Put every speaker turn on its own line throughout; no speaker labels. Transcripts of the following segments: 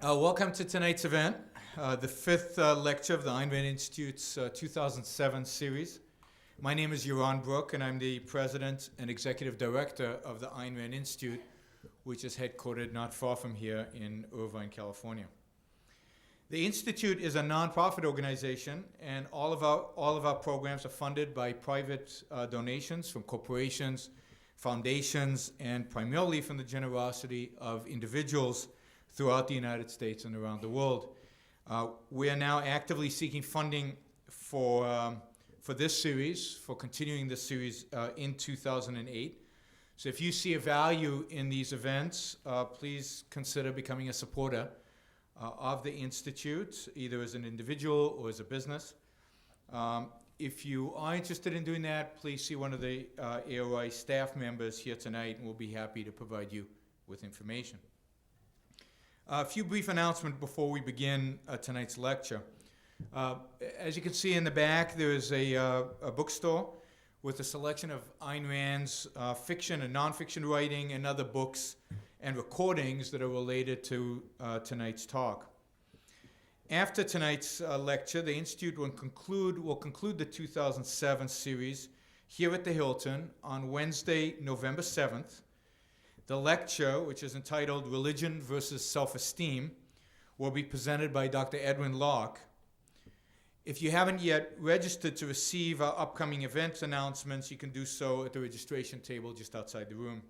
Welcome to tonight's event, the fifth lecture of the Ayn Rand Institute's 2007 series. My name is Yaron Brook, and I'm the president and executive director of the Ayn Rand Institute, which is headquartered not far from here in Irvine, California. The Institute is a nonprofit organization, and all of our programs are funded by private donations from corporations, foundations, and primarily from the generosity of individuals throughout the United States and around the world. We are now actively seeking funding for this series, for continuing this series in 2008. So if you see a value in these events, please consider becoming a supporter of the Institute, either as an individual or as a business. If you are interested in doing that, please see one of the AOI staff members here tonight, and we'll be happy to provide you with information. A few brief announcements before we begin tonight's lecture. As you can see in the back, there is a bookstore with a selection of Ayn Rand's fiction and nonfiction writing and other books and recordings that are related to tonight's talk. After tonight's lecture, the Institute will conclude the 2007 series here at the Hilton on Wednesday, November 7th. The lecture, which is entitled Religion versus Self-Esteem, will be presented by Dr. Edwin Locke. If you haven't yet registered to receive our upcoming events announcements, you can do so at the registration table just outside the room.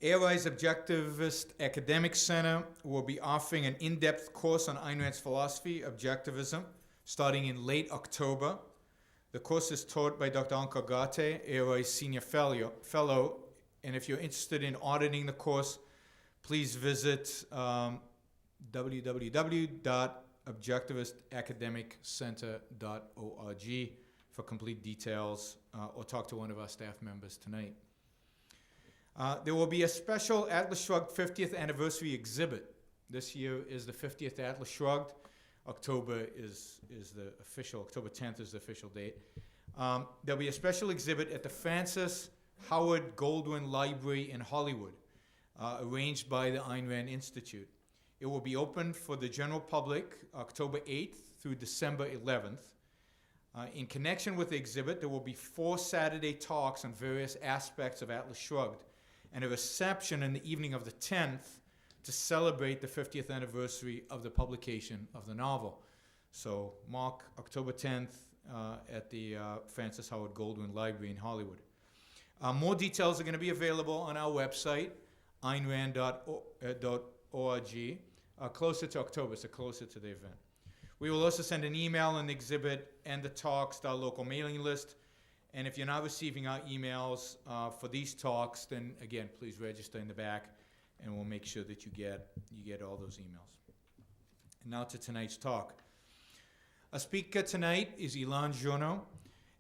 AOI's Objectivist Academic Center will be offering an in-depth course on Ayn Rand's philosophy, Objectivism, starting in late October. The course is taught by Dr. Ankur Gate, AOI's Senior Fellow, and if you're interested in auditing the course, please visit www.objectivistacademiccenter.org for complete details, or talk to one of our staff members tonight. There will be a special Atlas Shrugged 50th anniversary exhibit. This year is the 50th Atlas Shrugged. October 10th is the official date. There'll be a special exhibit at the Francis Howard Goldwyn Library in Hollywood, arranged by the Ayn Rand Institute. It will be open for the general public October 8th through December 11th. In connection with the exhibit, there will be 4 Saturday talks on various aspects of Atlas Shrugged, and a reception in the evening of the 10th to celebrate the 50th anniversary of the publication of the novel. So mark October 10th at the Francis Howard Goldwyn Library in Hollywood. More details are going to be available on our website, aynrand.org, closer to October, so closer to the event. We will also send an email on the exhibit and the talks to our local mailing list. And if you're not receiving our emails for these talks, then again, please register in the back, and we'll make sure that you get all those emails. And now to tonight's talk. Our speaker tonight is Ilan Journo,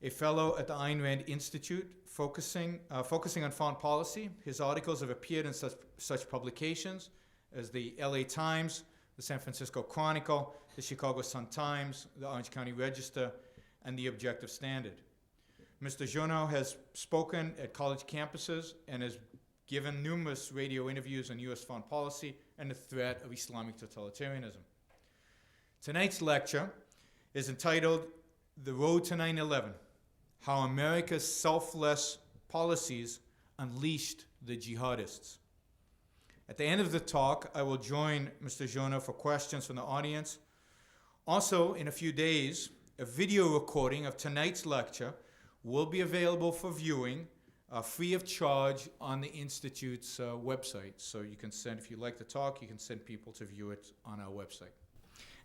a fellow at the Ayn Rand Institute, focusing on foreign policy. His articles have appeared in such publications as the LA Times, the San Francisco Chronicle, the Chicago Sun-Times, the Orange County Register, and the Objective Standard. Mr. Journo has spoken at college campuses and has given numerous radio interviews on U.S. foreign policy and the threat of Islamic totalitarianism. Tonight's lecture is entitled The Road to 9/11, How America's Selfless Policies Unleashed the Jihadists. At the end of the talk, I will join Mr. Journo for questions from the audience. Also, in a few days, a video recording of tonight's lecture will be available for viewing free of charge on the Institute's website. So you can send, if you like the talk, you can send people to view it on our website.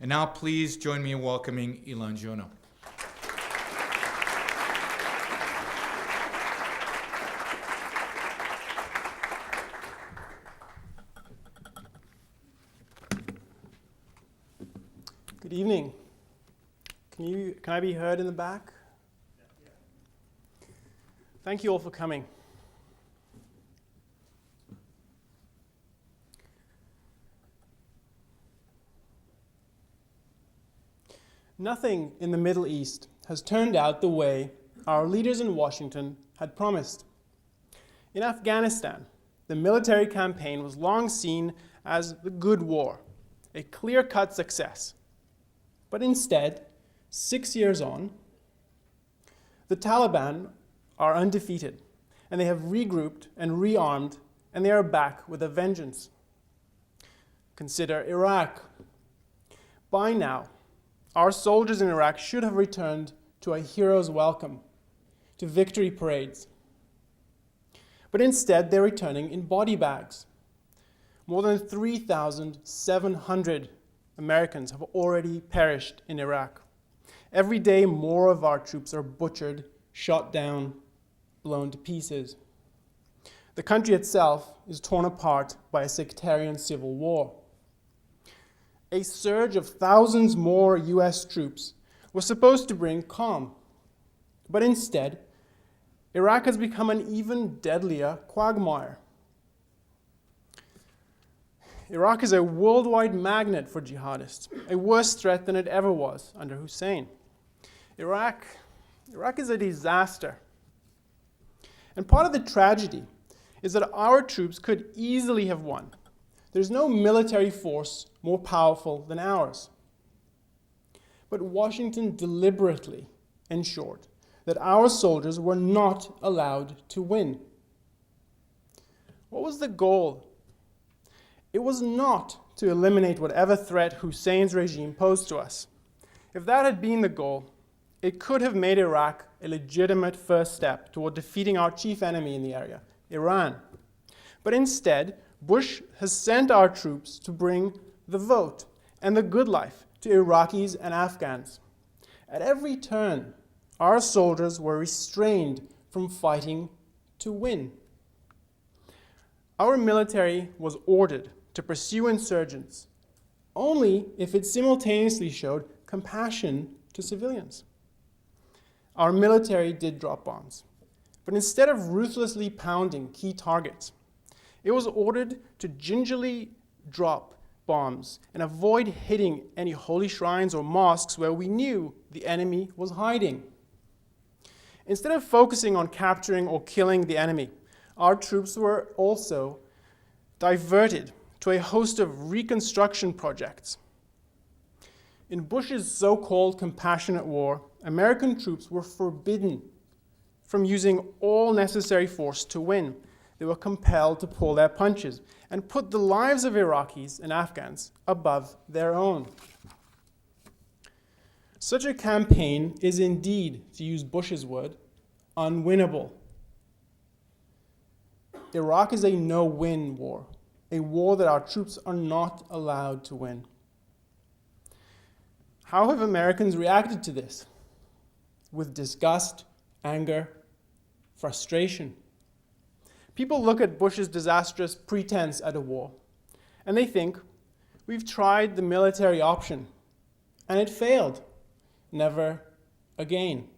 And now please join me in welcoming Ilan Journo.
Good evening. Can I be heard in the back? Thank you all for coming. Nothing in the Middle East has turned out the way our leaders in Washington had promised. In Afghanistan, the military campaign was long seen as the good war, a clear-cut success. But instead, 6 years on, the Taliban are undefeated, and they have regrouped and rearmed, and they are back with a vengeance. Consider Iraq. By now, our soldiers in Iraq should have returned to a hero's welcome, to victory parades. But instead, they're returning in body bags. More than 3,700 Americans have already perished in Iraq. Every day, more of our troops are butchered, shot down, blown to pieces. The country itself is torn apart by a sectarian civil war. A surge of thousands more US troops was supposed to bring calm. But instead, Iraq has become an even deadlier quagmire. Iraq is a worldwide magnet for jihadists, a worse threat than it ever was under Hussein. Iraq is a disaster. And part of the tragedy is that our troops could easily have won. There's no military force more powerful than ours. But Washington deliberately ensured that our soldiers were not allowed to win. What was the goal? It was not to eliminate whatever threat Hussein's regime posed to us. If that had been the goal, it could have made Iraq a legitimate first step toward defeating our chief enemy in the area, Iran. But instead, Bush has sent our troops to bring the vote and the good life to Iraqis and Afghans. At every turn, our soldiers were restrained from fighting to win. Our military was ordered to pursue insurgents only if it simultaneously showed compassion to civilians. Our military did drop bombs, but instead of ruthlessly pounding key targets, it was ordered to gingerly drop bombs and avoid hitting any holy shrines or mosques where we knew the enemy was hiding. Instead of focusing on capturing or killing the enemy, our troops were also diverted to a host of reconstruction projects. In Bush's so-called compassionate war, American troops were forbidden from using all necessary force to win. They were compelled to pull their punches and put the lives of Iraqis and Afghans above their own. Such a campaign is indeed, to use Bush's word, unwinnable. Iraq is a no-win war, a war that our troops are not allowed to win. How have Americans reacted to this? With disgust, anger, frustration. People look at Bush's disastrous pretense at a war, and they think, we've tried the military option, and it failed. Never again.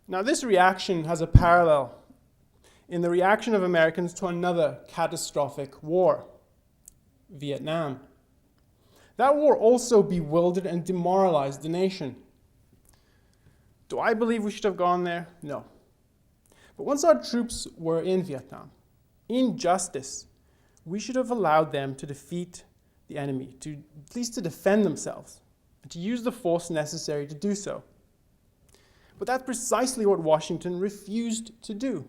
Now, this reaction has a parallel in the reaction of Americans to another catastrophic war, Vietnam. That war also bewildered and demoralized the nation. Do I believe we should have gone there? No. But once our troops were in Vietnam, in justice, we should have allowed them to defeat the enemy, at least to defend themselves, and to use the force necessary to do so. But that's precisely what Washington refused to do.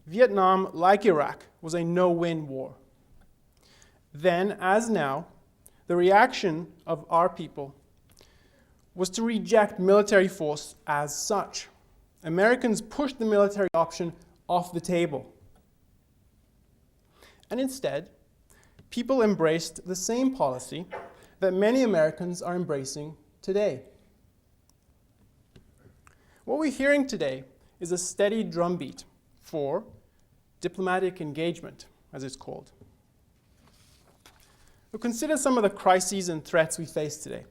Vietnam, like Iraq, was a no-win war. Then, as now, the reaction of our people was to reject military force as such. Americans pushed the military option off the table. And instead, people embraced the same policy that many Americans are embracing today. What we're hearing today is a steady drumbeat for diplomatic engagement, as it's called. We'll consider some of the crises and threats we face today.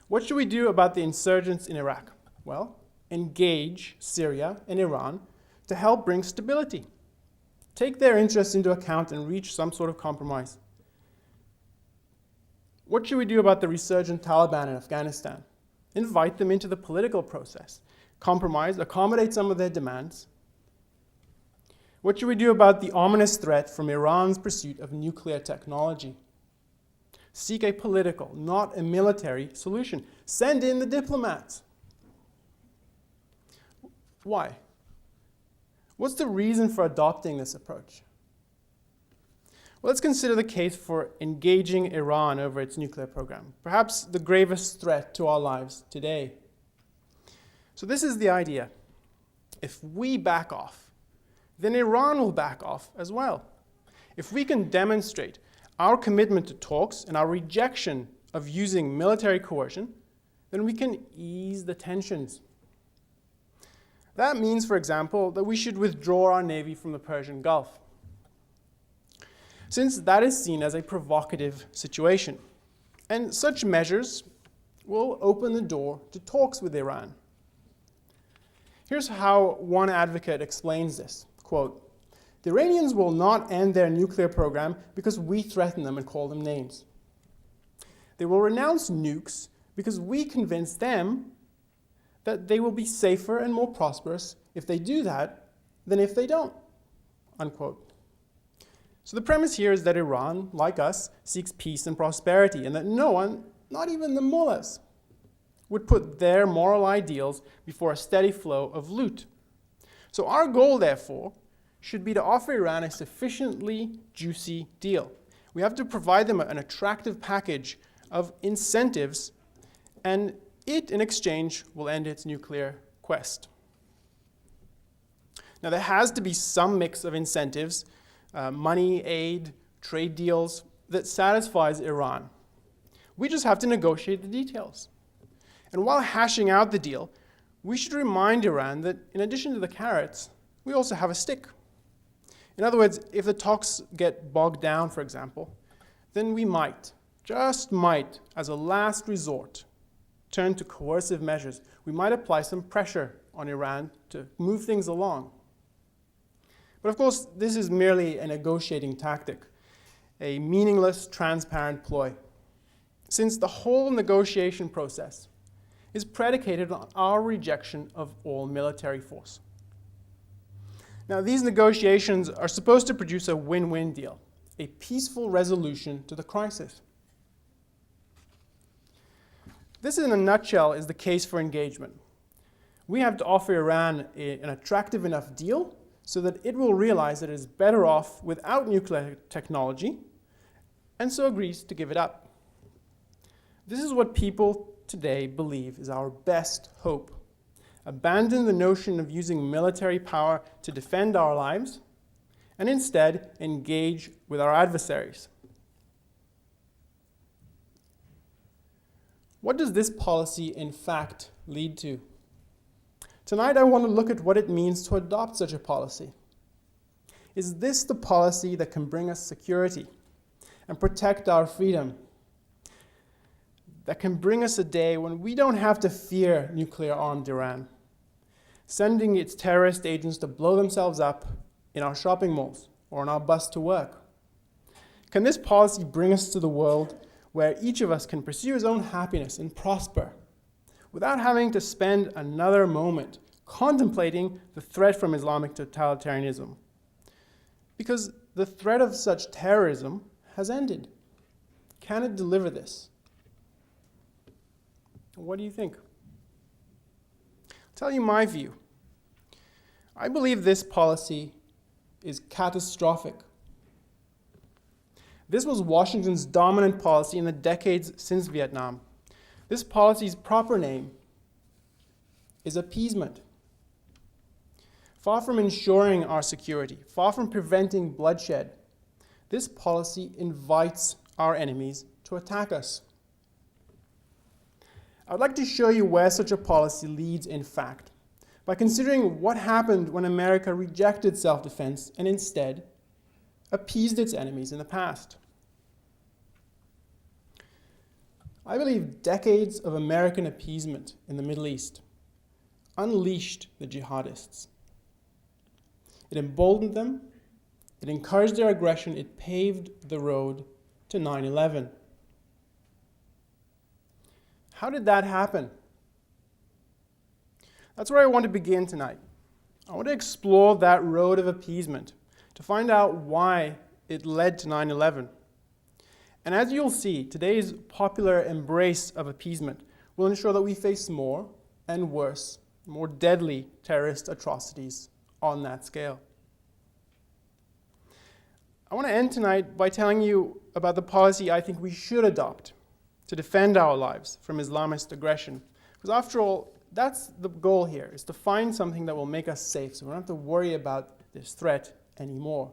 What should we do about the insurgents in Iraq? Well, engage Syria and Iran to help bring stability. Take their interests into account and reach some sort of compromise. What should we do about the resurgent Taliban in Afghanistan? Invite them into the political process. Compromise, accommodate some of their demands. What should we do about the ominous threat from Iran's pursuit of nuclear technology? Seek a political, not a military solution. Send in the diplomats. Why? What's the reason for adopting this approach? Well, let's consider the case for engaging Iran over its nuclear program, perhaps the gravest threat to our lives today. So this is the idea. If we back off, then Iran will back off as well. If we can demonstrate our commitment to talks and our rejection of using military coercion, then we can ease the tensions. That means, for example, that we should withdraw our navy from the Persian Gulf, since that is seen as a provocative situation. And such measures will open the door to talks with Iran. Here's how one advocate explains this. Quote, "The Iranians will not end their nuclear program because we threaten them and call them names. They will renounce nukes because we convince them that they will be safer and more prosperous if they do that than if they don't." Unquote. So the premise here is that Iran, like us, seeks peace and prosperity, and that no one, not even the mullahs, would put their moral ideals before a steady flow of loot. So our goal, therefore, should be to offer Iran a sufficiently juicy deal. We have to provide them an attractive package of incentives, and it, in exchange, will end its nuclear quest. Now, there has to be some mix of incentives, money, aid, trade deals, that satisfies Iran. We just have to negotiate the details. And while hashing out the deal, we should remind Iran that in addition to the carrots, we also have a stick. In other words, if the talks get bogged down, for example, then we might, just might, as a last resort, turn to coercive measures. We might apply some pressure on Iran to move things along. But of course, this is merely a negotiating tactic, a meaningless, transparent ploy, since the whole negotiation process is predicated on our rejection of all military force. Now, these negotiations are supposed to produce a win-win deal, a peaceful resolution to the crisis. This, in a nutshell, is the case for engagement. We have to offer Iran an attractive enough deal so that it will realize that it is better off without nuclear technology, and so agrees to give it up. This is what people today believe is our best hope. Abandon the notion of using military power to defend our lives, and instead engage with our adversaries. What does this policy in fact lead to? Tonight I want to look at what it means to adopt such a policy. Is this the policy that can bring us security and protect our freedom? That can bring us a day when we don't have to fear nuclear-armed Iran, sending its terrorist agents to blow themselves up in our shopping malls or on our bus to work? Can this policy bring us to the world where each of us can pursue his own happiness and prosper without having to spend another moment contemplating the threat from Islamic totalitarianism? Because the threat of such terrorism has ended. Can it deliver this? What do you think? I'll tell you my view. I believe this policy is catastrophic. This was Washington's dominant policy in the decades since Vietnam. This policy's proper name is appeasement. Far from ensuring our security, far from preventing bloodshed, this policy invites our enemies to attack us. I would like to show you where such a policy leads in fact, by considering what happened when America rejected self-defense and instead appeased its enemies in the past. I believe decades of American appeasement in the Middle East unleashed the jihadists. It emboldened them, it encouraged their aggression, it paved the road to 9/11. How did that happen? That's where I want to begin tonight. I want to explore that road of appeasement to find out why it led to 9/11. And as you'll see, today's popular embrace of appeasement will ensure that we face more and worse, more deadly terrorist atrocities on that scale. I want to end tonight by telling you about the policy I think we should adopt to defend our lives from Islamist aggression. Because after all, that's the goal here, is to find something that will make us safe so we don't have to worry about this threat anymore.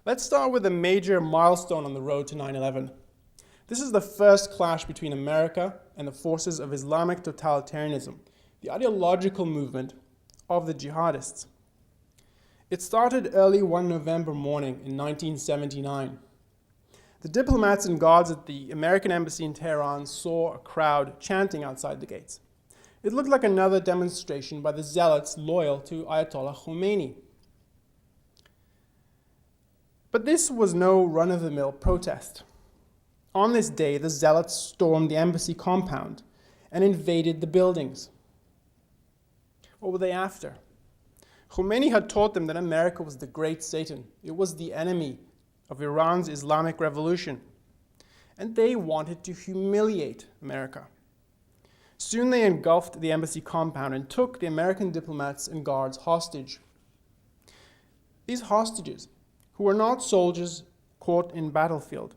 Let's start with a major milestone on the road to 9/11. This is the first clash between America and the forces of Islamic totalitarianism, the ideological movement of the Jihadists. It started early one November morning in 1979. The diplomats and guards at the American embassy in Tehran saw a crowd chanting outside the gates. It looked like another demonstration by the zealots loyal to Ayatollah Khomeini. But this was no run-of-the-mill protest. On this day, the zealots stormed the embassy compound and invaded the buildings. What were they after? Khomeini had taught them that America was the great Satan. It was the enemy of Iran's Islamic Revolution. And they wanted to humiliate America. Soon they engulfed the embassy compound and took the American diplomats and guards hostage. These hostages, who were not soldiers caught in battlefield,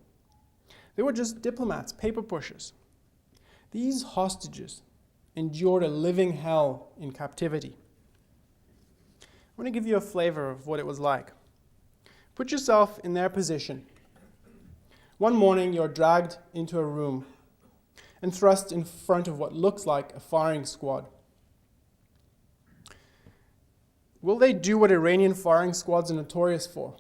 they were just diplomats, paper pushers. These hostages endured a living hell in captivity. I want to give you a flavor of what it was like. Put yourself in their position. One morning, you're dragged into a room and thrust in front of what looks like a firing squad. Will they do what Iranian firing squads are notorious for?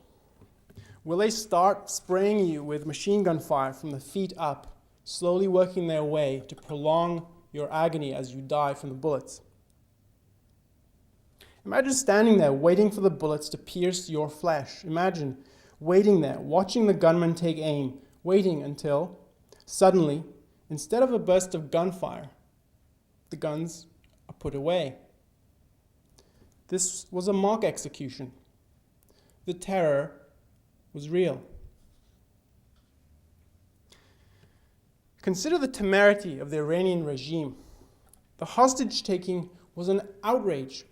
Will they start spraying you with machine gun fire from the feet up, slowly working their way to prolong your agony as you die from the bullets? Imagine standing there waiting for the bullets to pierce your flesh. Imagine waiting there, watching the gunman take aim, waiting until, suddenly, instead of a burst of gunfire, the guns are put away. This was a mock execution. The terror was real. Consider the temerity of the Iranian regime. The hostage-taking was an outrage.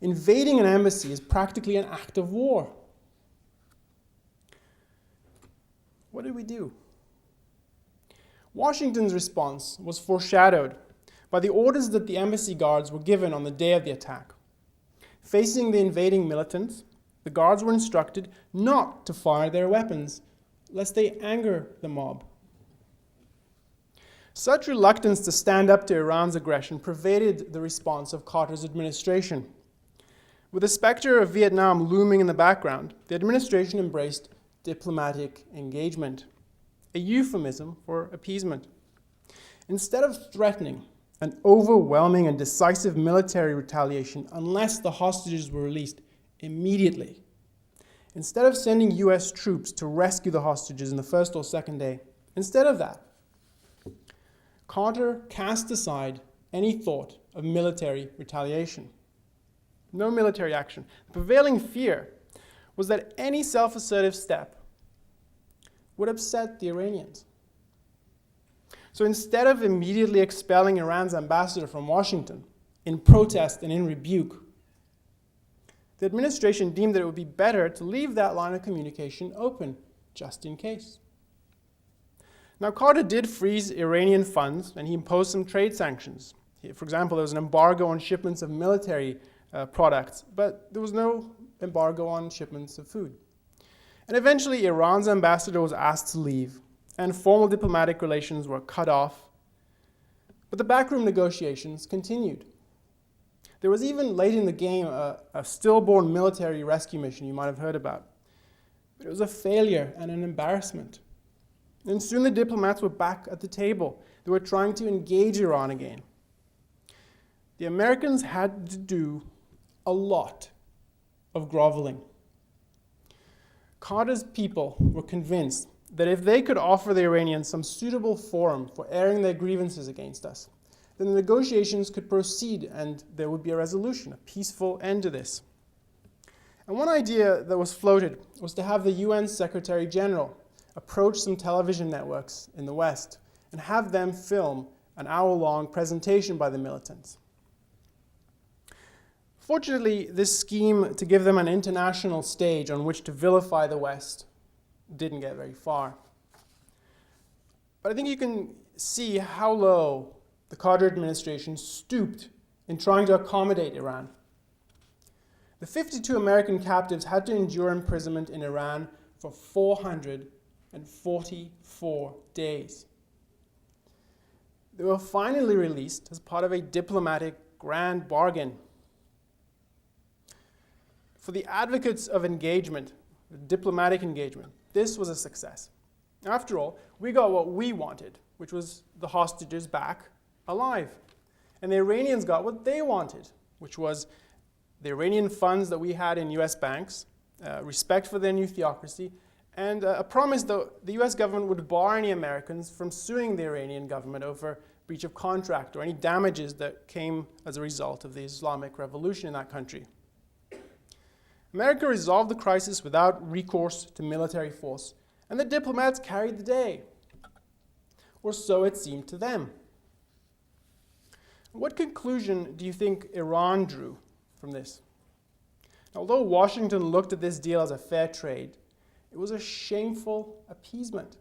Invading an embassy is practically an act of war. What did we do? Washington's response was foreshadowed by the orders that the embassy guards were given on the day of the attack. Facing the invading militants, the guards were instructed not to fire their weapons, lest they anger the mob. Such reluctance to stand up to Iran's aggression pervaded the response of Carter's administration. With the specter of Vietnam looming in the background, the administration embraced diplomatic engagement, a euphemism for appeasement. Instead of threatening an overwhelming and decisive military retaliation unless the hostages were released immediately, instead of sending US troops to rescue the hostages in the first or second day, instead of that, Carter cast aside any thought of military retaliation. No military action. The prevailing fear was that any self-assertive step would upset the Iranians. So instead of immediately expelling Iran's ambassador from Washington in protest and in rebuke, the administration deemed that it would be better to leave that line of communication open, just in case. Now, Carter did freeze Iranian funds, and he imposed some trade sanctions. For example, there was an embargo on shipments of military products, but there was no embargo on shipments of food. And eventually, Iran's ambassador was asked to leave, and formal diplomatic relations were cut off. But the backroom negotiations continued. There was even late in the game a stillborn military rescue mission you might have heard about. But it was a failure and an embarrassment. And soon the diplomats were back at the table. They were trying to engage Iran again. The Americans had to do a lot of groveling. Carter's people were convinced that if they could offer the Iranians some suitable forum for airing their grievances against us, then the negotiations could proceed and there would be a resolution, a peaceful end to this. And one idea that was floated was to have the UN Secretary General approach some television networks in the West and have them film an hour-long presentation by the militants. Fortunately, this scheme to give them an international stage on which to vilify the West didn't get very far. But I think you can see how low the Carter administration stooped in trying to accommodate Iran. The 52 American captives had to endure imprisonment in Iran for 444 days. They were finally released as part of a diplomatic grand bargain. For the advocates of engagement, diplomatic engagement, this was a success. After all, we got what we wanted, which was the hostages back alive. And the Iranians got what they wanted, which was the Iranian funds that we had in US banks, respect for their new theocracy, and a promise that the US government would bar any Americans from suing the Iranian government over breach of contract or any damages that came as a result of the Islamic Revolution in that country. America resolved the crisis without recourse to military force, and the diplomats carried the day. Or so it seemed to them. What conclusion do you think Iran drew from this? Although Washington looked at this deal as a fair trade, it was a shameful appeasement.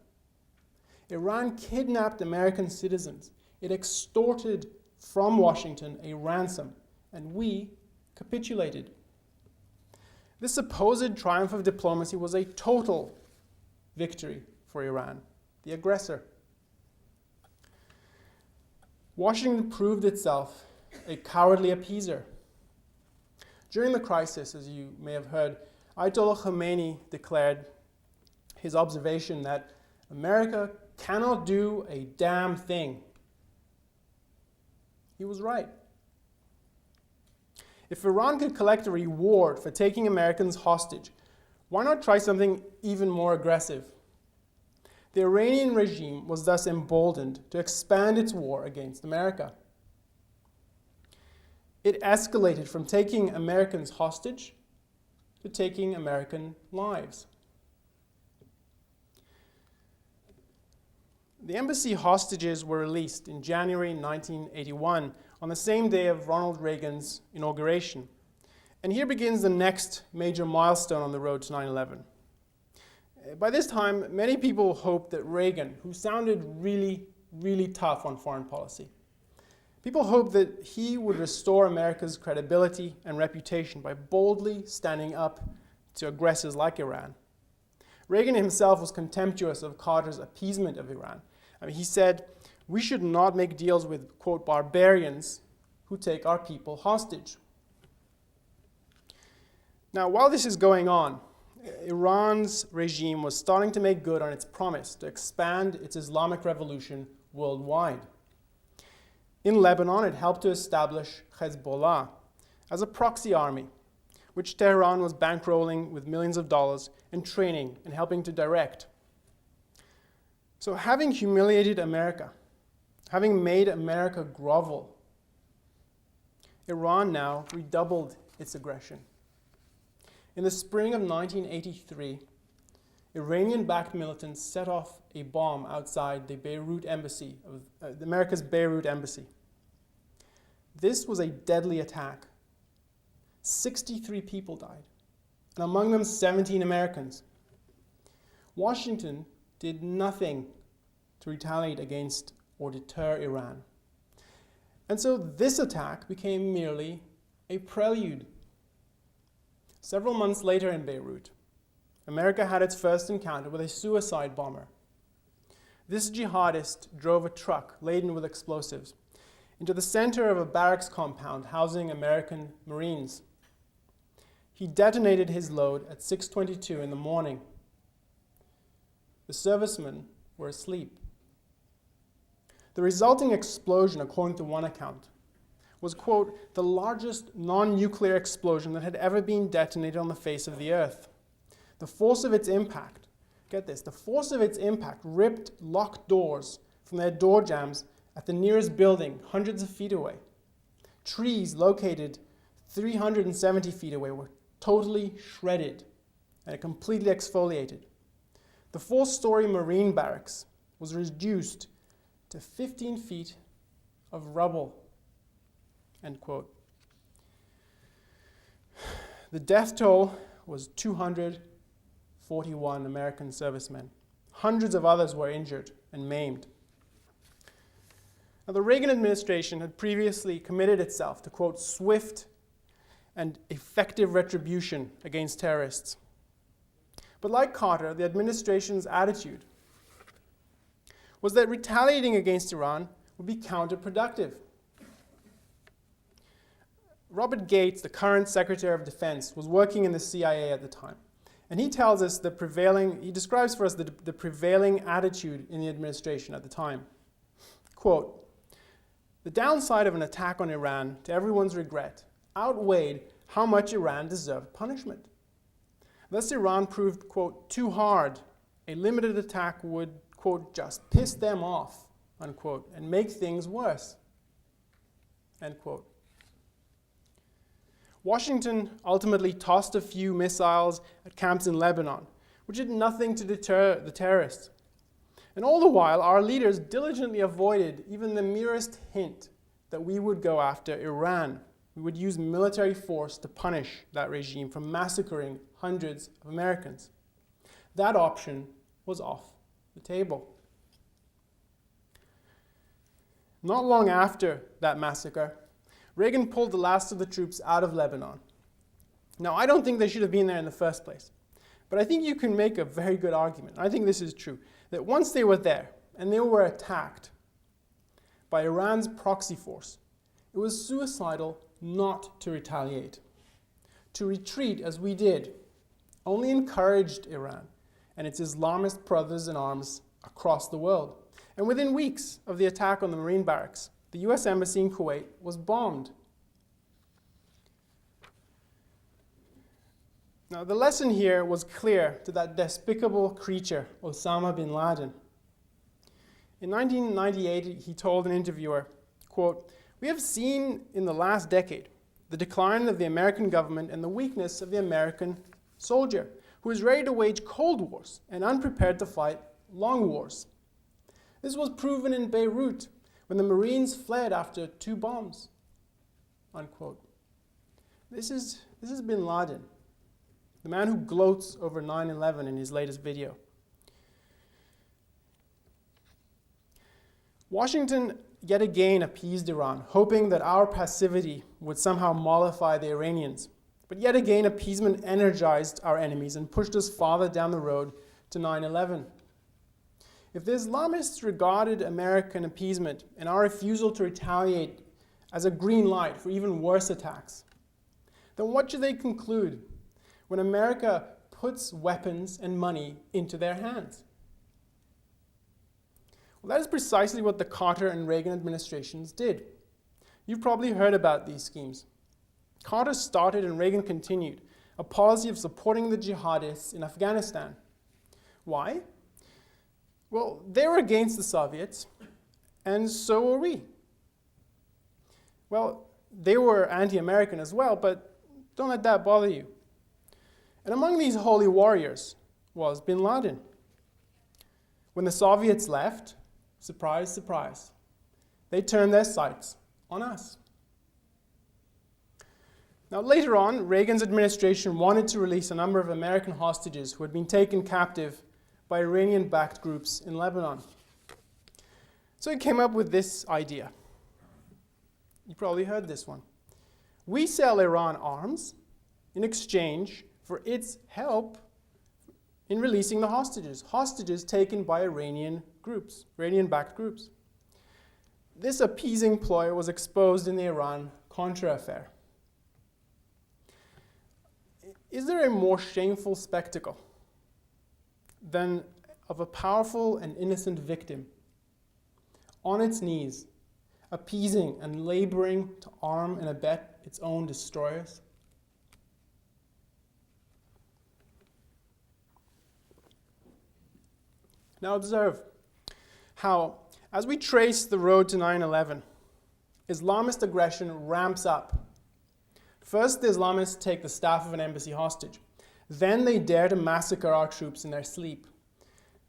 Iran kidnapped American citizens. It extorted from Washington a ransom, and we capitulated. This supposed triumph of diplomacy was a total victory for Iran, the aggressor. Washington proved itself a cowardly appeaser. During the crisis, as you may have heard, Ayatollah Khomeini declared his observation that America cannot do a damn thing. He was right. If Iran could collect a reward for taking Americans hostage, why not try something even more aggressive? The Iranian regime was thus emboldened to expand its war against America. It escalated from taking Americans hostage to taking American lives. The embassy hostages were released in January 1981 on the same day of Ronald Reagan's inauguration. And here begins the next major milestone on the road to 9/11. By this time, many people hoped that Reagan, who sounded really, really tough on foreign policy, people hoped that he would restore America's credibility and reputation by boldly standing up to aggressors like Iran. Reagan himself was contemptuous of Carter's appeasement of Iran. He said, "We should not make deals with, quote, barbarians who take our people hostage." Now, while this is going on, Iran's regime was starting to make good on its promise to expand its Islamic revolution worldwide. In Lebanon, it helped to establish Hezbollah as a proxy army, which Tehran was bankrolling with millions of dollars and training and helping to direct. So having humiliated America, having made America grovel, Iran now redoubled its aggression. In the spring of 1983, Iranian-backed militants set off a bomb outside the Beirut embassy, America's Beirut embassy. This was a deadly attack. 63 people died, and among them 17 Americans. Washington did nothing to retaliate against or deter Iran. And so this attack became merely a prelude. Several months later in Beirut, America had its first encounter with a suicide bomber. This jihadist drove a truck laden with explosives into the center of a barracks compound housing American Marines. He detonated his load at 6:22 in the morning. The servicemen were asleep. The resulting explosion, according to one account, was, quote, the largest non-nuclear explosion that had ever been detonated on the face of the earth. The force of its impact, get this, the force of its impact ripped locked doors from their door jambs at the nearest building hundreds of feet away. Trees located 370 feet away were totally shredded and completely exfoliated. The 4-story Marine barracks was reduced to 15 feet of rubble, end quote. The death toll was 241 American servicemen. Hundreds of others were injured and maimed. Now, the Reagan administration had previously committed itself to, quote, swift and effective retribution against terrorists. But like Carter, the administration's attitude was that retaliating against Iran would be counterproductive. Robert Gates, the current Secretary of Defense, was working in the CIA at the time. And he tells us he describes for us the prevailing attitude in the administration at the time. Quote, "The downside of an attack on Iran, to everyone's regret, outweighed how much Iran deserved punishment. Thus Iran proved, quote, too hard. A limited attack would, quote, just piss them off, unquote, and make things worse," end quote. Washington ultimately tossed a few missiles at camps in Lebanon, which did nothing to deter the terrorists. And all the while, our leaders diligently avoided even the merest hint that we would go after Iran. We would use military force to punish that regime for massacring hundreds of Americans. That option was off the table. Not long after that massacre, Reagan pulled the last of the troops out of Lebanon. Now, I don't think they should have been there in the first place, but I think you can make a very good argument. I think this is true, that once they were there and they were attacked by Iran's proxy force, it was suicidal not to retaliate. To retreat, as we did, only encouraged Iran and its Islamist brothers in arms across the world. And within weeks of the attack on the Marine barracks, the US Embassy in Kuwait was bombed. Now, the lesson here was clear to that despicable creature, Osama bin Laden. In 1998, he told an interviewer, quote, "We have seen in the last decade the decline of the American government and the weakness of the American soldier, who is ready to wage cold wars and unprepared to fight long wars. This was proven in Beirut, when the Marines fled after 2 bombs," unquote. This is bin Laden, the man who gloats over 9/11 in his latest video. Washington yet again appeased Iran, hoping that our passivity would somehow mollify the Iranians. But yet again, appeasement energized our enemies and pushed us farther down the road to 9/11. If the Islamists regarded American appeasement and our refusal to retaliate as a green light for even worse attacks, then what should they conclude when America puts weapons and money into their hands? Well, that is precisely what the Carter and Reagan administrations did. You've probably heard about these schemes. Carter started and Reagan continued a policy of supporting the jihadists in Afghanistan. Why? Well, they were against the Soviets, and so were we. Well, they were anti-American as well, but don't let that bother you. And among these holy warriors was bin Laden. When the Soviets left, surprise, surprise, they turned their sights on us. Now, later on, Reagan's administration wanted to release a number of American hostages who had been taken captive by Iranian-backed groups in Lebanon. So he came up with this idea. You probably heard this one. We sell Iran arms in exchange for its help in releasing the hostages taken by Iranian groups, Iranian-backed groups. This appeasing ploy was exposed in the Iran-Contra affair. Is there a more shameful spectacle than of a powerful and innocent victim on its knees, appeasing and laboring to arm and abet its own destroyers? Now observe how, as we trace the road to 9/11, Islamist aggression ramps up. First, the Islamists take the staff of an embassy hostage. Then they dare to massacre our troops in their sleep.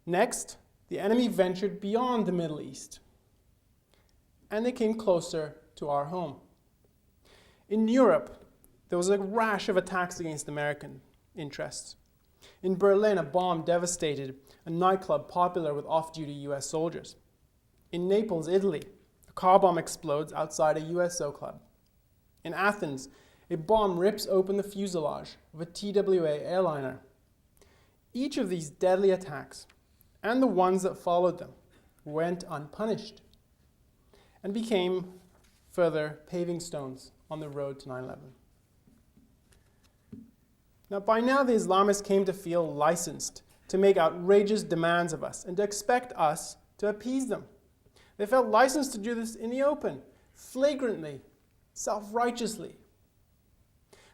Next, the enemy ventured beyond the Middle East, and they came closer to our home. In Europe, there was a rash of attacks against American interests. In Berlin, a bomb devastated a nightclub popular with off-duty US soldiers. In Naples, Italy, a car bomb explodes outside a USO club. In Athens, a bomb rips open the fuselage of a TWA airliner. Each of these deadly attacks, and the ones that followed them, went unpunished and became further paving stones on the road to 9/11. Now, by now, the Islamists came to feel licensed to make outrageous demands of us and to expect us to appease them. They felt licensed to do this in the open, flagrantly, self-righteously.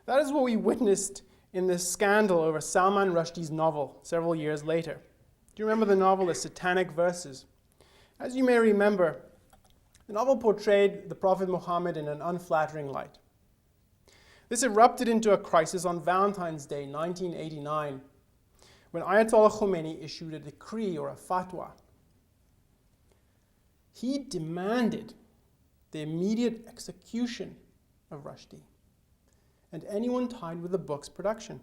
That is what we witnessed in this scandal over Salman Rushdie's novel several years later. Do you remember the novel, The Satanic Verses? As you may remember, the novel portrayed the Prophet Muhammad in an unflattering light. This erupted into a crisis on Valentine's Day, 1989, when Ayatollah Khomeini issued a decree or a fatwa. He demanded the immediate execution of Rushdie and anyone tied with the book's production,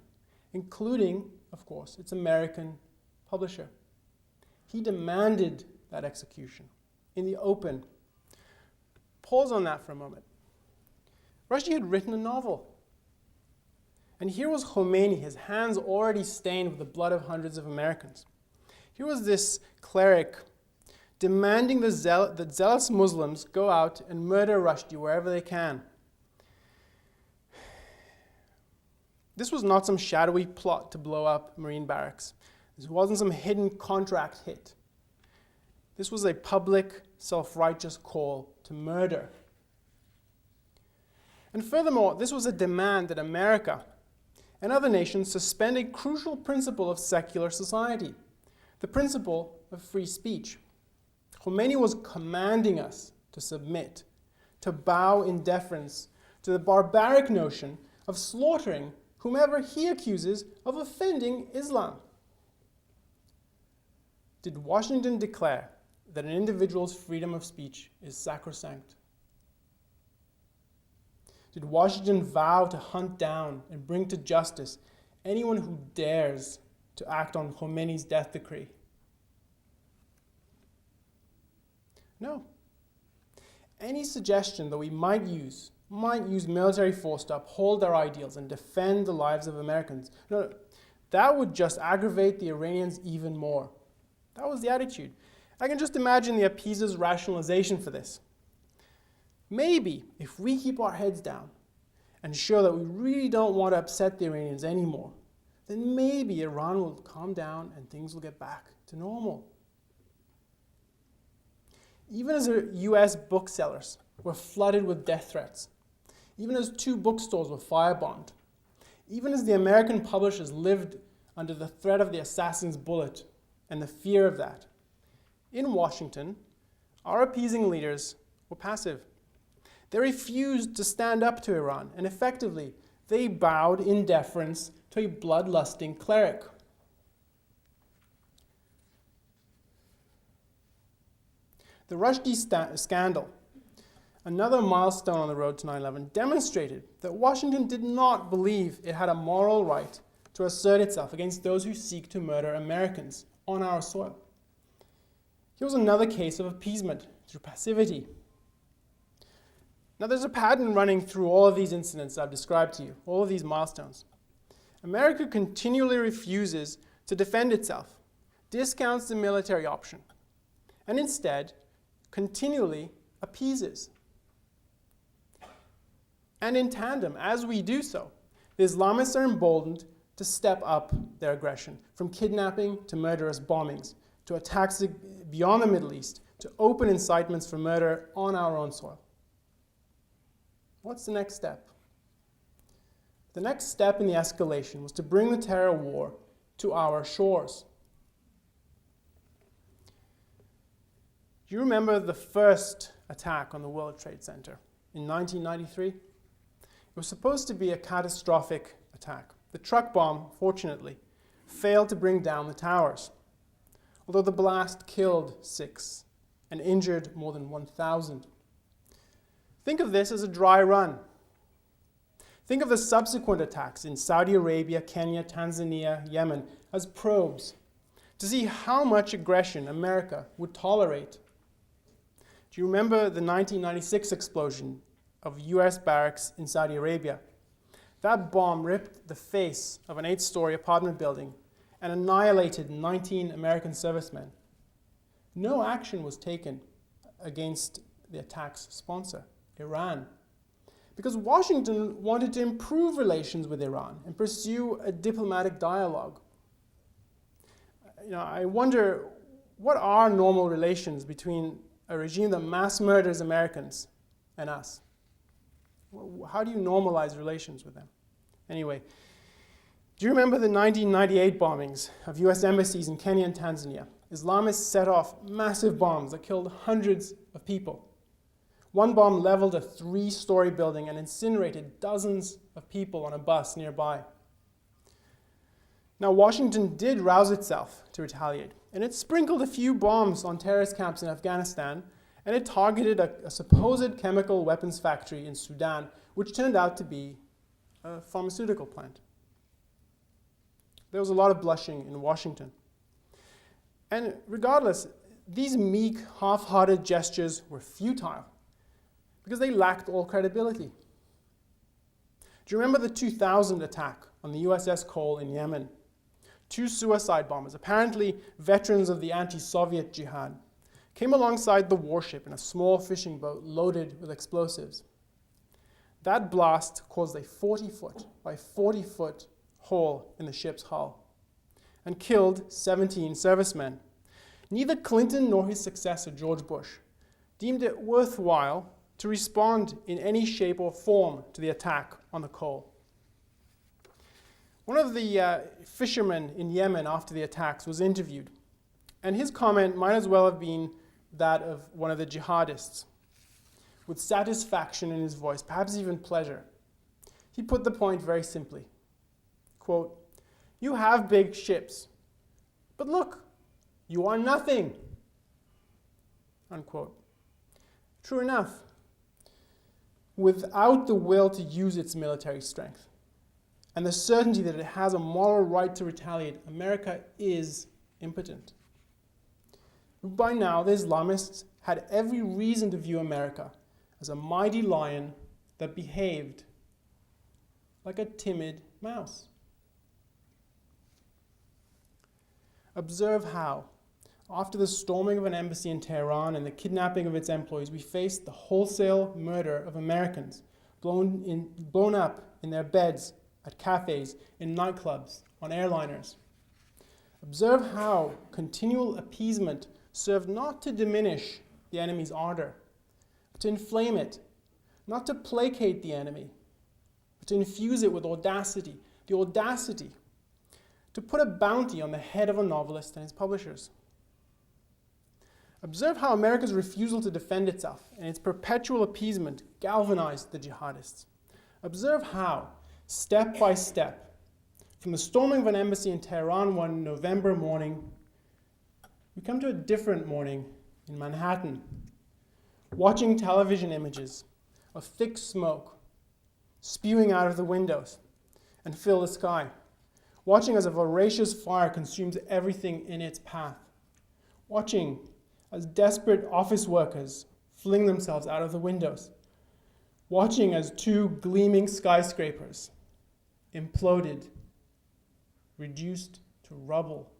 including, of course, its American publisher. He demanded that execution in the open. Pause on that for a moment. Rushdie had written a novel. And here was Khomeini, his hands already stained with the blood of hundreds of Americans. Here was this cleric demanding that zealous Muslims go out and murder Rushdie wherever they can. This was not some shadowy plot to blow up Marine barracks. This wasn't some hidden contract hit. This was a public, self-righteous call to murder. And furthermore, this was a demand that America and other nations suspend a crucial principle of secular society, the principle of free speech. Khomeini was commanding us to submit, to bow in deference to the barbaric notion of slaughtering whomever he accuses of offending Islam. Did Washington declare that an individual's freedom of speech is sacrosanct? Did Washington vow to hunt down and bring to justice anyone who dares to act on Khomeini's death decree? No. Any suggestion that we might use military force to uphold our ideals and defend the lives of Americans, no, that would just aggravate the Iranians even more. That was the attitude. I can just imagine the appeasers' rationalization for this. Maybe if we keep our heads down and show that we really don't want to upset the Iranians anymore, then maybe Iran will calm down and things will get back to normal. Even as US booksellers were flooded with death threats, even as 2 bookstores were firebombed, even as the American publishers lived under the threat of the assassin's bullet and the fear of that, in Washington, our appeasing leaders were passive. They refused to stand up to Iran, and effectively, they bowed in deference to a bloodlusting cleric. The Rushdie scandal, another milestone on the road to 9/11, demonstrated that Washington did not believe it had a moral right to assert itself against those who seek to murder Americans on our soil. Here was another case of appeasement through passivity. Now, there's a pattern running through all of these incidents I've described to you, all of these milestones. America continually refuses to defend itself, discounts the military option, and instead continually appeases. And in tandem, as we do so, the Islamists are emboldened to step up their aggression, from kidnapping to murderous bombings, to attacks beyond the Middle East, to open incitements for murder on our own soil. What's the next step? The next step in the escalation was to bring the terror war to our shores. Do you remember the first attack on the World Trade Center in 1993? It was supposed to be a catastrophic attack. The truck bomb, fortunately, failed to bring down the towers, although the blast killed 6 and injured more than 1,000. Think of this as a dry run. Think of the subsequent attacks in Saudi Arabia, Kenya, Tanzania, Yemen as probes to see how much aggression America would tolerate. Do you remember the 1996 explosion of US barracks in Saudi Arabia? That bomb ripped the face of an 8-story apartment building and annihilated 19 American servicemen. No action was taken against the attack's sponsor, Iran, because Washington wanted to improve relations with Iran and pursue a diplomatic dialogue. I wonder, what are normal relations between a regime that mass murders Americans and us? How do you normalize relations with them? Anyway, do you remember the 1998 bombings of US embassies in Kenya and Tanzania? Islamists set off massive bombs that killed hundreds of people. One bomb leveled a 3-story building and incinerated dozens of people on a bus nearby. Now, Washington did rouse itself to retaliate, and it sprinkled a few bombs on terrorist camps in Afghanistan, and it targeted a supposed chemical weapons factory in Sudan, which turned out to be a pharmaceutical plant. There was a lot of blushing in Washington. And regardless, these meek, half-hearted gestures were futile because they lacked all credibility. Do you remember the 2000 attack on the USS Cole in Yemen? 2 suicide bombers, apparently veterans of the anti-Soviet jihad, came alongside the warship in a small fishing boat loaded with explosives. That blast caused a 40-foot by 40-foot hole in the ship's hull and killed 17 servicemen. Neither Clinton nor his successor, George Bush, deemed it worthwhile to respond in any shape or form to the attack on the Cole. One of the fishermen in Yemen after the attacks was interviewed, and his comment might as well have been that of one of the jihadists, with satisfaction in his voice, perhaps even pleasure. He put the point very simply. Quote, "You have big ships, but look, you are nothing." Unquote. True enough. Without the will to use its military strength and the certainty that it has a moral right to retaliate, America is impotent. By now, the Islamists had every reason to view America as a mighty lion that behaved like a timid mouse. Observe how, after the storming of an embassy in Tehran and the kidnapping of its employees, we faced the wholesale murder of Americans, blown up in their beds, at cafes, in nightclubs, on airliners. Observe how continual appeasement served not to diminish the enemy's ardor, but to inflame it, not to placate the enemy, but to infuse it with audacity, the audacity to put a bounty on the head of a novelist and his publishers. Observe how America's refusal to defend itself and its perpetual appeasement galvanized the jihadists. Observe how, step by step, from the storming of an embassy in Tehran one November morning, we come to a different morning in Manhattan, watching television images of thick smoke spewing out of the windows and fill the sky, watching as a voracious fire consumes everything in its path, watching as desperate office workers fling themselves out of the windows, watching as 2 gleaming skyscrapers imploded, reduced to rubble.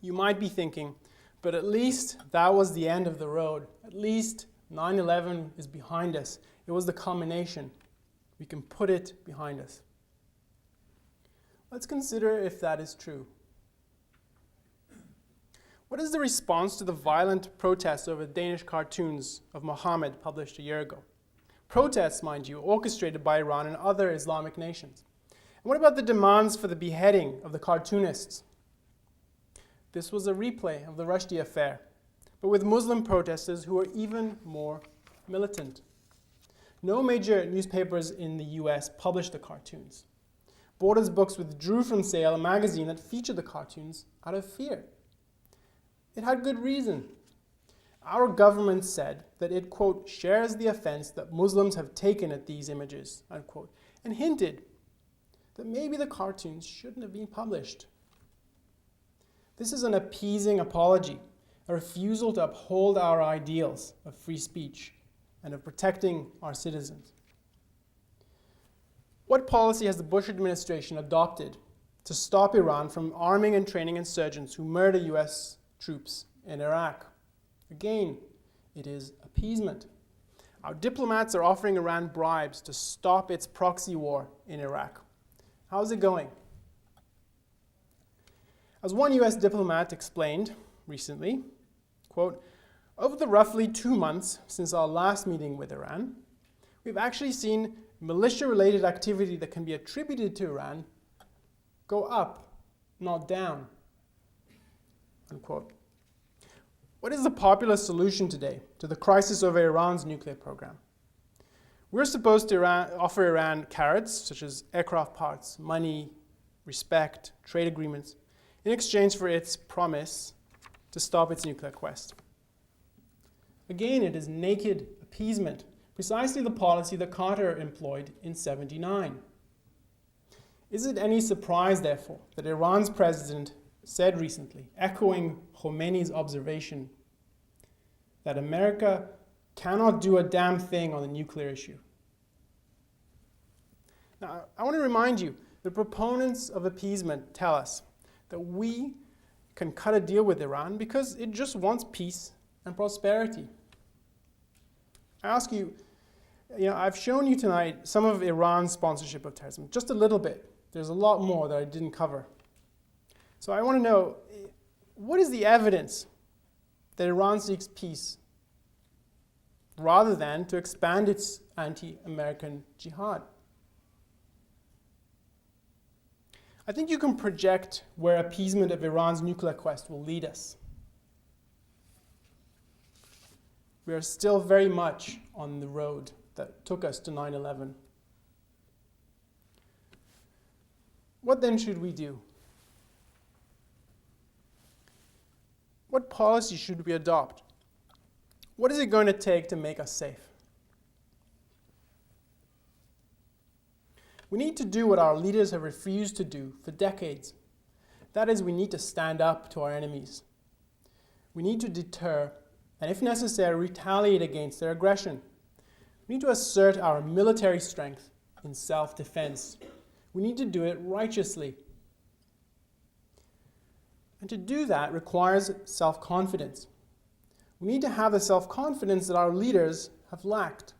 You might be thinking, but at least that was the end of the road. At least 9/11 is behind us. It was the culmination. We can put it behind us. Let's consider if that is true. What is the response to the violent protests over Danish cartoons of Mohammed published a year ago? Protests, mind you, orchestrated by Iran and other Islamic nations. And what about the demands for the beheading of the cartoonists? This was a replay of the Rushdie affair, but with Muslim protesters who were even more militant. No major newspapers in the US published the cartoons. Borders Books withdrew from sale a magazine that featured the cartoons out of fear. It had good reason. Our government said that it, quote, shares the offense that Muslims have taken at these images, unquote, and hinted that maybe the cartoons shouldn't have been published. This is an appeasing apology, a refusal to uphold our ideals of free speech and of protecting our citizens. What policy has the Bush administration adopted to stop Iran from arming and training insurgents who murder US troops in Iraq? Again, it is appeasement. Our diplomats are offering Iran bribes to stop its proxy war in Iraq. How's it going? As one US diplomat explained recently, quote, over the roughly 2 months since our last meeting with Iran, we've actually seen militia-related activity that can be attributed to Iran go up, not down, unquote. What is the popular solution today to the crisis over Iran's nuclear program? We're supposed to offer Iran carrots, such as aircraft parts, money, respect, trade agreements, in exchange for its promise to stop its nuclear quest. Again, it is naked appeasement, precisely the policy that Carter employed in '79. Is it any surprise, therefore, that Iran's president said recently, echoing Khomeini's observation, that America cannot do a damn thing on the nuclear issue? Now, I want to remind you, the proponents of appeasement tell us that we can cut a deal with Iran because it just wants peace and prosperity. I ask you, I've shown you tonight some of Iran's sponsorship of terrorism, just a little bit. There's a lot more that I didn't cover. So I want to know, what is the evidence that Iran seeks peace rather than to expand its anti-American jihad? I think you can project where appeasement of Iran's nuclear quest will lead us. We are still very much on the road that took us to 9/11. What then should we do? What policy should we adopt? What is it going to take to make us safe? We need to do what our leaders have refused to do for decades. That is, we need to stand up to our enemies. We need to deter, and if necessary, retaliate against their aggression. We need to assert our military strength in self-defense. We need to do it righteously. And to do that requires self-confidence. We need to have the self-confidence that our leaders have lacked.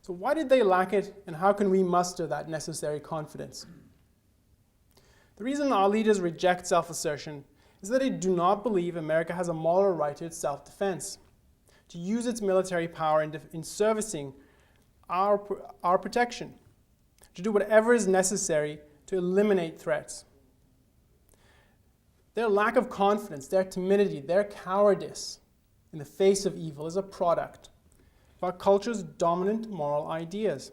So why did they lack it, and how can we muster that necessary confidence? The reason our leaders reject self-assertion is that they do not believe America has a moral right to its self-defense, to use its military power in servicing our protection, to do whatever is necessary to eliminate threats. Their lack of confidence, their timidity, their cowardice in the face of evil is a product of our culture's dominant moral ideas.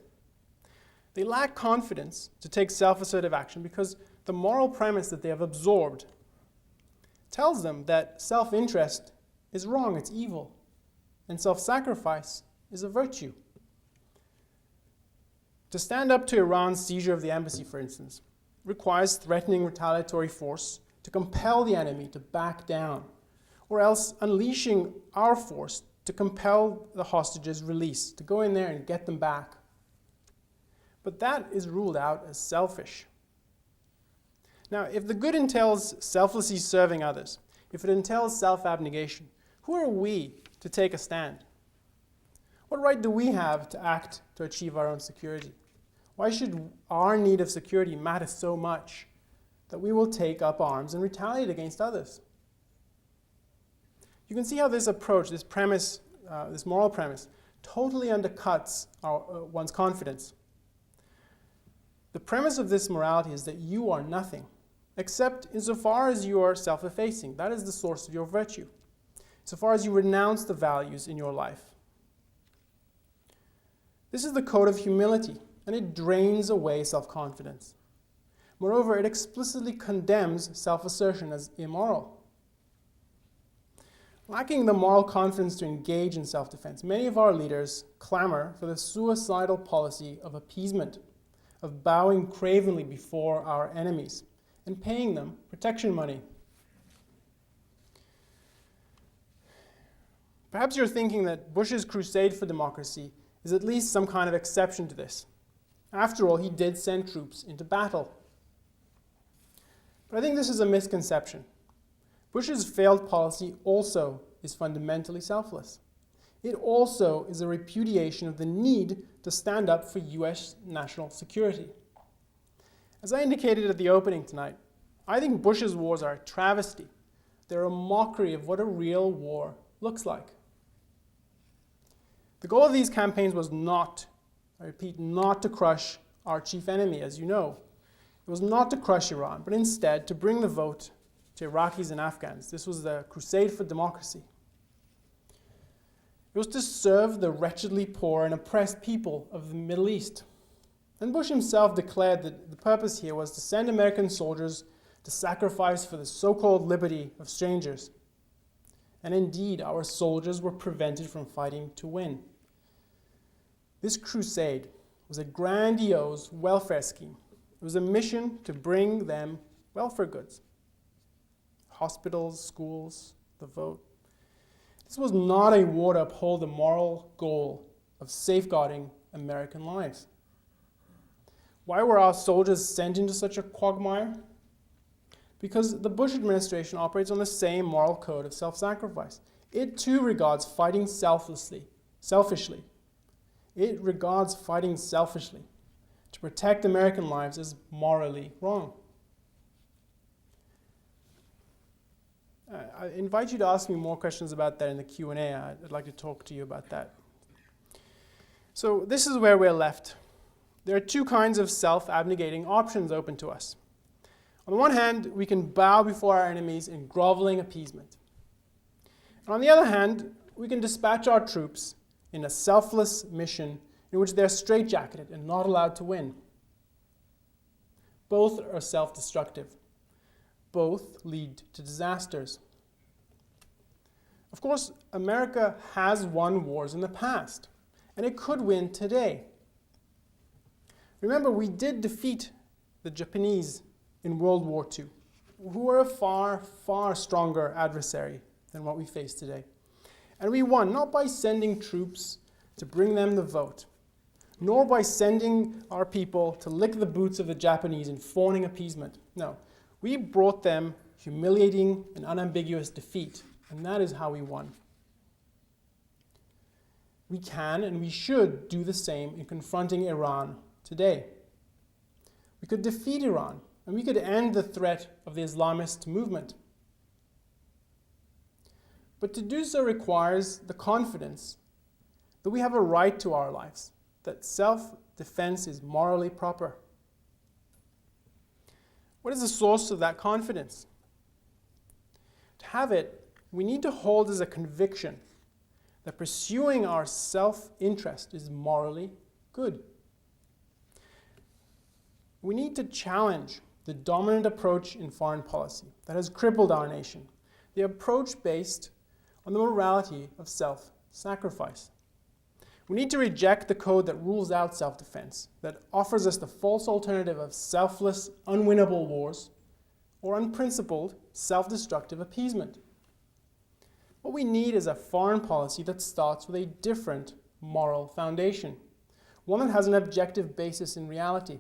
They lack confidence to take self-assertive action because the moral premise that they have absorbed tells them that self-interest is wrong, it's evil, and self-sacrifice is a virtue. To stand up to Iran's seizure of the embassy, for instance, requires threatening retaliatory force to compel the enemy to back down, or else unleashing our force to compel the hostages' release, to go in there and get them back. But that is ruled out as selfish. Now, if the good entails selflessly serving others, if it entails self-abnegation, who are we to take a stand? What right do we have to act to achieve our own security? Why should our need of security matter so much that we will take up arms and retaliate against others? You can see how this approach, this premise, this moral premise, totally undercuts one's confidence. The premise of this morality is that you are nothing, except insofar as you are self-effacing. That is the source of your virtue. So far as you renounce the values in your life. This is the code of humility, and it drains away self-confidence. Moreover, it explicitly condemns self-assertion as immoral. Lacking the moral confidence to engage in self-defense, many of our leaders clamor for the suicidal policy of appeasement, of bowing cravenly before our enemies and paying them protection money. Perhaps you're thinking that Bush's crusade for democracy is at least some kind of exception to this. After all, he did send troops into battle. But I think this is a misconception. Bush's failed policy also is fundamentally selfless. It also is a repudiation of the need to stand up for US national security. As I indicated at the opening tonight, I think Bush's wars are a travesty. They're a mockery of what a real war looks like. The goal of these campaigns was not, I repeat, not to crush our chief enemy, as you know. It was not to crush Iran, but instead to bring the vote to Iraqis and Afghans. This was the crusade for democracy. It was to serve the wretchedly poor and oppressed people of the Middle East. And Bush himself declared that the purpose here was to send American soldiers to sacrifice for the so-called liberty of strangers. And indeed, our soldiers were prevented from fighting to win. This crusade was a grandiose welfare scheme. It was a mission to bring them welfare goods. Hospitals, schools, the vote. This was not a war to uphold the moral goal of safeguarding American lives. Why were our soldiers sent into such a quagmire? Because the Bush administration operates on the same moral code of self-sacrifice. It too regards fighting selfishly. It regards fighting selfishly to protect American lives as morally wrong. I invite you to ask me more questions about that in the Q&A. I'd like to talk to you about that. So this is where we're left. There are two kinds of self-abnegating options open to us. On the one hand, we can bow before our enemies in groveling appeasement. And on the other hand, we can dispatch our troops in a selfless mission in which they're straitjacketed and not allowed to win. Both are self-destructive. Both lead to disasters. Of course, America has won wars in the past, and it could win today. Remember, we did defeat the Japanese in World War II, who were a far, far stronger adversary than what we face today. And we won not by sending troops to bring them the vote, nor by sending our people to lick the boots of the Japanese in fawning appeasement. No, we brought them humiliating and unambiguous defeat, and that is how we won. We can and we should do the same in confronting Iran today. We could defeat Iran, and we could end the threat of the Islamist movement. But to do so requires the confidence that we have a right to our lives, that self-defense is morally proper. What is the source of that confidence? To have it, we need to hold as a conviction that pursuing our self-interest is morally good. We need to challenge the dominant approach in foreign policy that has crippled our nation, the approach based on the morality of self-sacrifice. We need to reject the code that rules out self-defense, that offers us the false alternative of selfless, unwinnable wars, or unprincipled, self-destructive appeasement. What we need is a foreign policy that starts with a different moral foundation, one that has an objective basis in reality,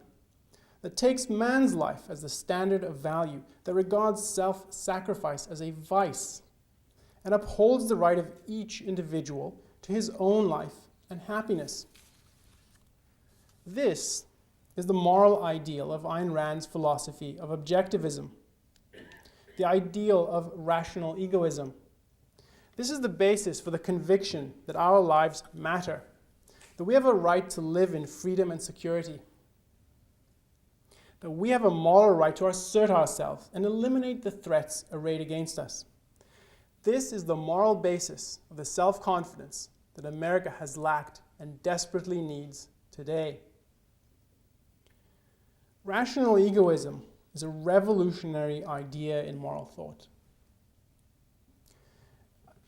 that takes man's life as the standard of value, that regards self-sacrifice as a vice, and upholds the right of each individual to his own life and happiness. This is the moral ideal of Ayn Rand's philosophy of objectivism, the ideal of rational egoism. This is the basis for the conviction that our lives matter that we have a right to live in freedom and security, that we have a moral right to assert ourselves and eliminate the threats arrayed against us. This is the moral basis of the self-confidence that America has lacked and desperately needs today. Rational egoism is a revolutionary idea in moral thought.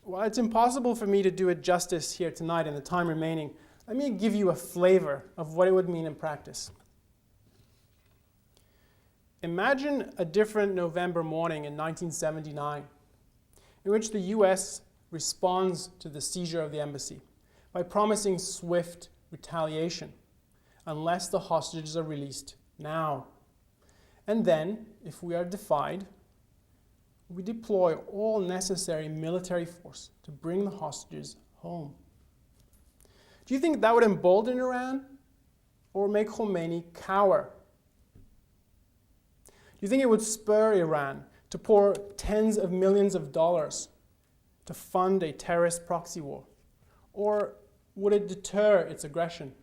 While it's impossible for me to do it justice here tonight in the time remaining, let me give you a flavor of what it would mean in practice. Imagine a different November morning in 1979, in which the US responds to the seizure of the embassy by promising swift retaliation unless the hostages are released now. And then, if we are defied, we deploy all necessary military force to bring the hostages home. Do you think that would embolden Iran or make Khomeini cower? Do you think it would spur Iran to pour tens of millions of dollars to fund a terrorist proxy war? Or would it deter its aggression?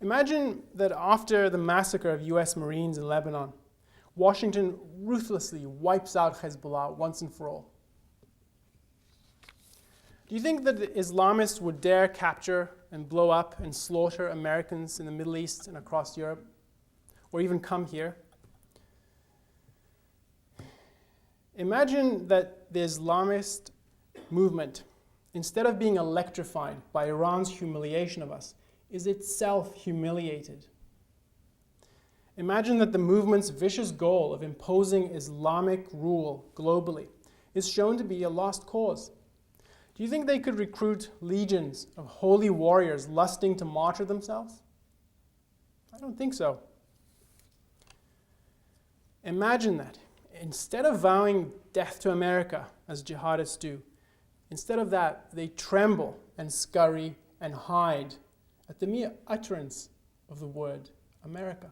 Imagine that after the massacre of US Marines in Lebanon, Washington ruthlessly wipes out Hezbollah once and for all. Do you think that the Islamists would dare capture and blow up and slaughter Americans in the Middle East and across Europe? Or even come here? Imagine that the Islamist movement, instead of being electrified by Iran's humiliation of us, is itself humiliated. Imagine that the movement's vicious goal of imposing Islamic rule globally is shown to be a lost cause. Do you think they could recruit legions of holy warriors lusting to martyr themselves? I don't think so. Imagine that. Instead of vowing death to America, as jihadists do, instead of that, they tremble and scurry and hide at the mere utterance of the word America.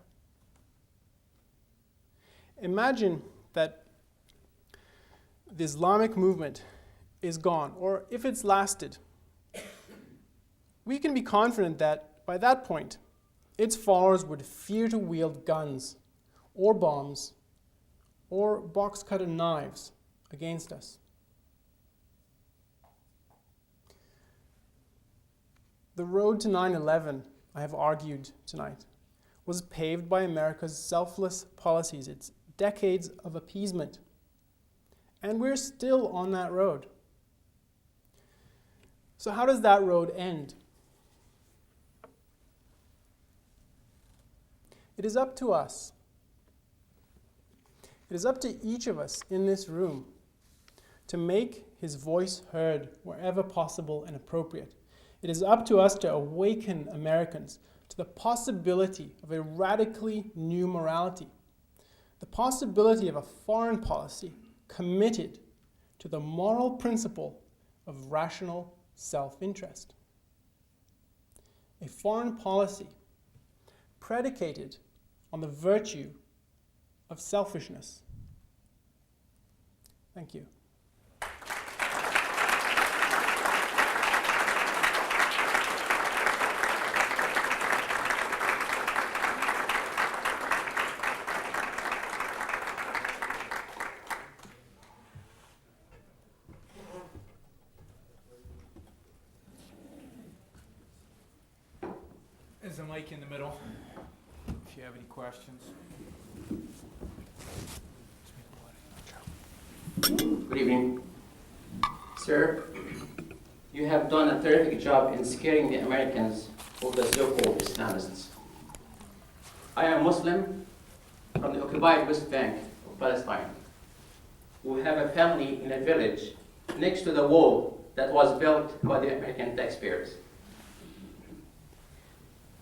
Imagine that the Islamic movement is gone, or if it's lasted, we can be confident that by that point, its followers would fear to wield guns or bombs or box-cutter knives against us. The road to 9/11, I have argued tonight, was paved by America's selfless policies, its decades of appeasement. And we're still on that road. So how does that road end? It is up to us. It is up to each of us in this room to make his voice heard wherever possible and appropriate. It is up to us to awaken Americans to the possibility of a radically new morality, the possibility of a foreign policy committed to the moral principle of rational self-interest. A foreign policy predicated on the virtue of selfishness. Thank you.
There's a mic in the middle, if you have any questions.
Good evening. Sir, you have done a terrific job in scaring the Americans of the so-called Islamists. I am Muslim from the occupied West Bank of Palestine. We have a family in a village next to the wall that was built by the American taxpayers.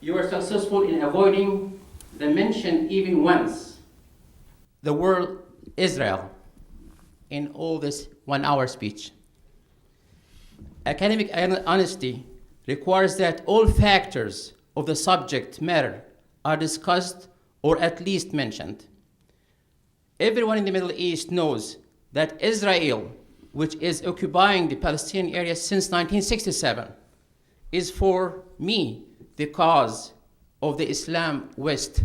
You were successful in avoiding the mention even once the word Israel in all this 1-hour speech. Academic honesty requires that all factors of the subject matter are discussed or at least mentioned. Everyone in the Middle East knows that Israel which is occupying the Palestinian area since 1967, is for me the cause of the Islam-West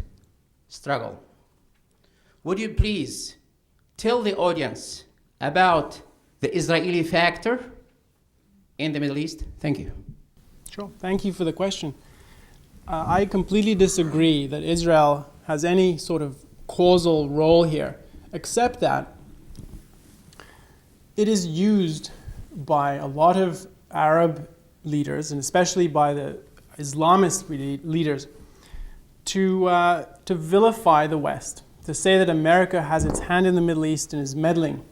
struggle. Would you please tell the audience about the Israeli factor in the Middle East? Thank you.
Sure. Thank you for the question. I completely disagree that Israel has any sort of causal role here, except that it is used by a lot of Arab leaders, and especially by the Islamist leaders, to vilify the West, to say that America has its hand in the Middle East and is meddling.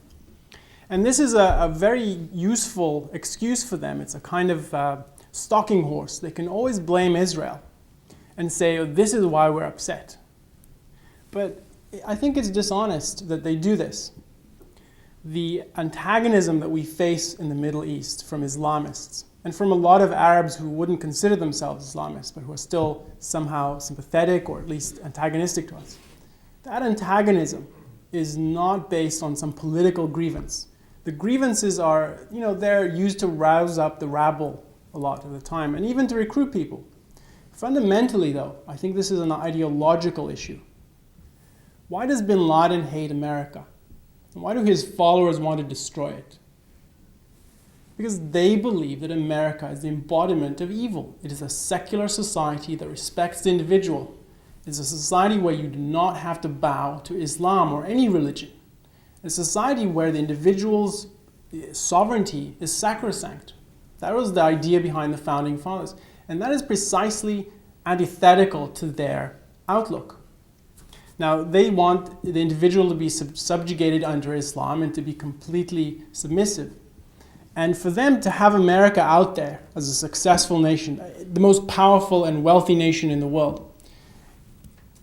And this is a very useful excuse for them. It's a kind of stalking horse. They can always blame Israel and say, oh, this is why we're upset. But I think it's dishonest that they do this. The antagonism that we face in the Middle East from Islamists, and from a lot of Arabs who wouldn't consider themselves Islamists, but who are still somehow sympathetic or at least antagonistic to us, that antagonism is not based on some political grievance. The grievances are, they're used to rouse up the rabble a lot of the time, and even to recruit people. Fundamentally, though, I think this is an ideological issue. Why does bin Laden hate America? And why do his followers want to destroy it? Because they believe that America is the embodiment of evil. It is a secular society that respects the individual. It's a society where you do not have to bow to Islam or any religion. It's a society where the individual's sovereignty is sacrosanct. That was the idea behind the founding fathers. And that is precisely antithetical to their outlook. Now, they want the individual to be subjugated under Islam and to be completely submissive. And for them to have America out there as a successful nation, the most powerful and wealthy nation in the world,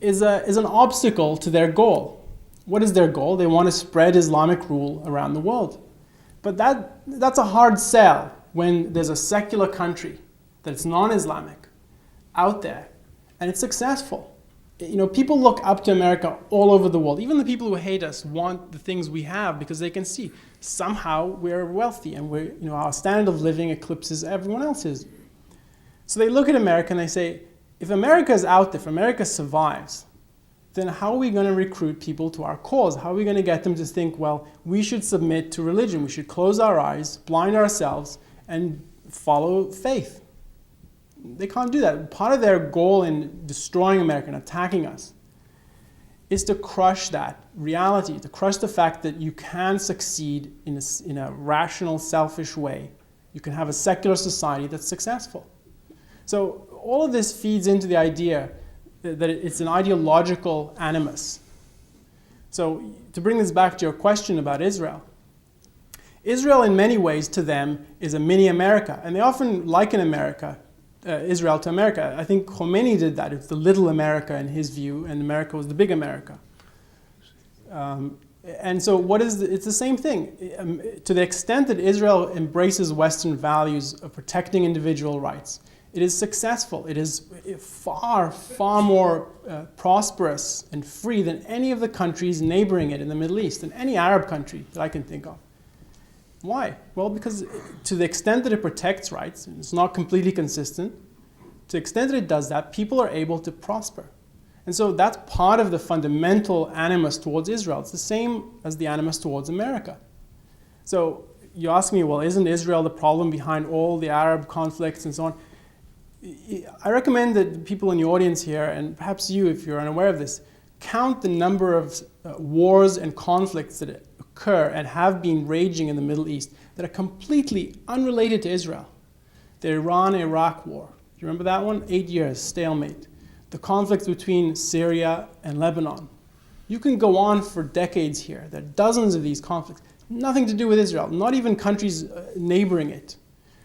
is an obstacle to their goal. What is their goal? They want to spread Islamic rule around the world. But that's a hard sell when there's a secular country that's non-Islamic out there, and it's successful. People look up to America all over the world. Even the people who hate us want the things we have because they can see somehow we're wealthy and our standard of living eclipses everyone else's. So they look at America and they say, if America is out there, if America survives, then how are we going to recruit people to our cause? How are we going to get them to think, well, we should submit to religion. We should close our eyes, blind ourselves, and follow faith. They can't do that. Part of their goal in destroying America and attacking us is to crush that reality, to crush the fact that you can succeed in a rational, selfish way. You can have a secular society that's successful. So all of this feeds into the idea that it's an ideological animus. So to bring this back to your question about Israel, Israel in many ways to them is a mini America, and they often liken Israel to America. I think Khomeini did that. It's the little America in his view, and America was the big America. And so it's the same thing. To the extent that Israel embraces Western values of protecting individual rights, it is successful. It is far, far more prosperous and free than any of the countries neighboring it in the Middle East, and any Arab country that I can think of. Why? Well, because to the extent that it protects rights, and it's not completely consistent, to the extent that it does that, people are able to prosper. And so that's part of the fundamental animus towards Israel. It's the same as the animus towards America. So you ask me, well, isn't Israel the problem behind all the Arab conflicts and so on? I recommend that people in the audience here, and perhaps you, if you're unaware of this, count the number of wars and conflicts that occur and have been raging in the Middle East that are completely unrelated to Israel. The Iran-Iraq war. Do you remember that one? 8 years, stalemate. The conflicts between Syria and Lebanon. You can go on for decades here. There are dozens of these conflicts. Nothing to do with Israel, not even countries neighboring it.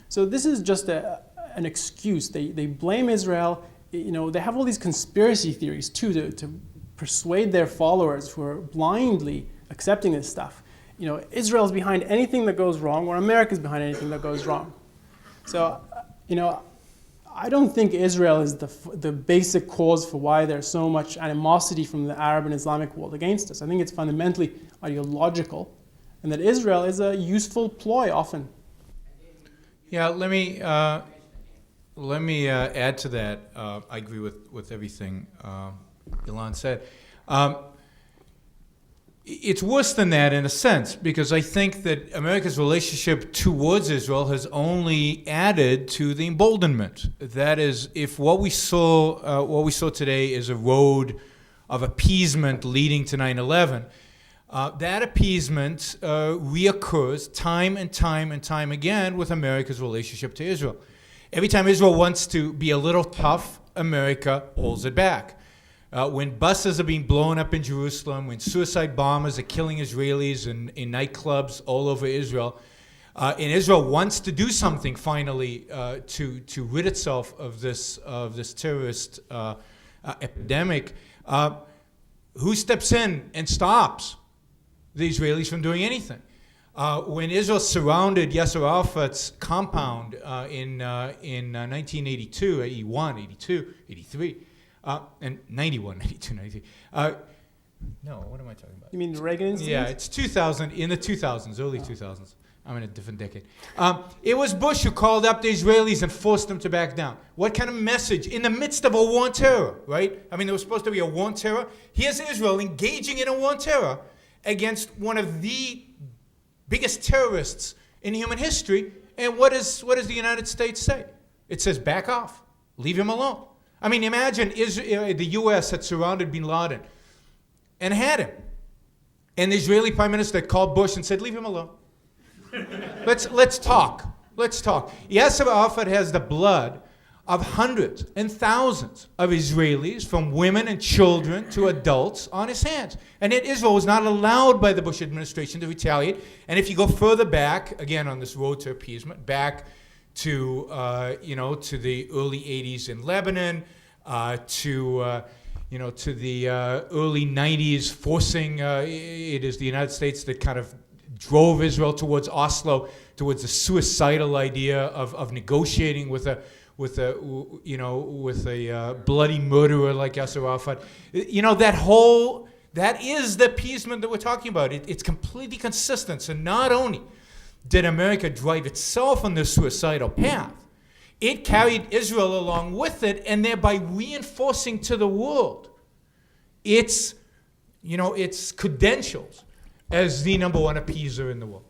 So this is just an excuse. They blame Israel. They have all these conspiracy theories too to persuade their followers who are blindly accepting this stuff. Israel's behind anything that goes wrong, or America's behind anything that goes wrong. So, I don't think Israel is the basic cause for why there's so much animosity from the Arab and Islamic world against us. I think it's fundamentally ideological, and that Israel is a useful ploy often.
Yeah, let me add to that. I agree with everything Ilan said. It's worse than that in a sense, because I think that America's relationship towards Israel has only added to the emboldenment. That is, if what we saw today is a road of appeasement leading to 9/11, that appeasement reoccurs time and time again with America's relationship to Israel. Every time Israel wants to be a little tough, America holds it back. When buses are being blown up in Jerusalem, when suicide bombers are killing Israelis in nightclubs all over Israel, and Israel wants to do something finally to rid itself of this terrorist epidemic, who steps in and stops the Israelis from doing anything? When Israel surrounded Yasser Arafat's compound in 1982, 81, 82, 83, and 91, 92, 93. No, what am I talking about?
You mean the Reagan incident?
Yeah, it's 2000, in the 2000s, early 2000s. I'm in a different decade. It was Bush who called up the Israelis and forced them to back down. What kind of message? In the midst of a war on terror, right? I mean, there was supposed to be a war on terror. Here's Israel engaging in a war on terror against one of the biggest terrorists in human history. And what does the United States say? It says, back off. Leave him alone. I mean, imagine the U.S. had surrounded bin Laden and had him. And the Israeli prime minister called Bush and said, leave him alone. Let's talk. Let's talk. Yasser Arafat has the blood of hundreds and thousands of Israelis, from women and children to adults, on his hands. And yet Israel was not allowed by the Bush administration to retaliate. And if you go further back, again on this road to appeasement, back to the early 80s in Lebanon, to the early 90s, forcing it is the United States that kind of drove Israel towards Oslo, towards a suicidal idea of negotiating with a bloody murderer like Yasser Arafat. That is the appeasement that we're talking about. It's completely consistent. So not only did America drive itself on this suicidal path, it carried Israel along with it, and thereby reinforcing to the world its credentials as the number one appeaser in the world.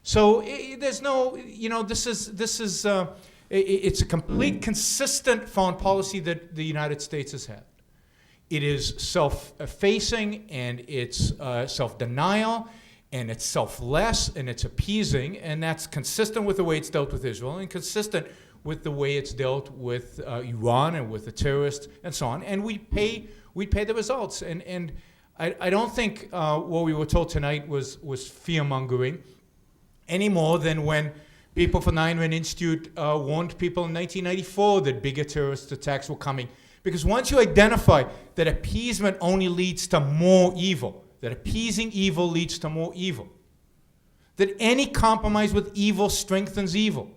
So there's no, it's a complete consistent foreign policy that the United States has had. It is self-effacing, and it's self-denial, and it's selfless, and it's appeasing, and that's consistent with the way it's dealt with Israel, and consistent with the way it's dealt with Iran and with the terrorists and so on. And we pay the results. And I don't think what we were told tonight was fear-mongering any more than when people from the Ayn Rand Institute warned people in 1994 that bigger terrorist attacks were coming. Because once you identify that appeasement only leads to more evil, that appeasing evil leads to more evil, that any compromise with evil strengthens evil.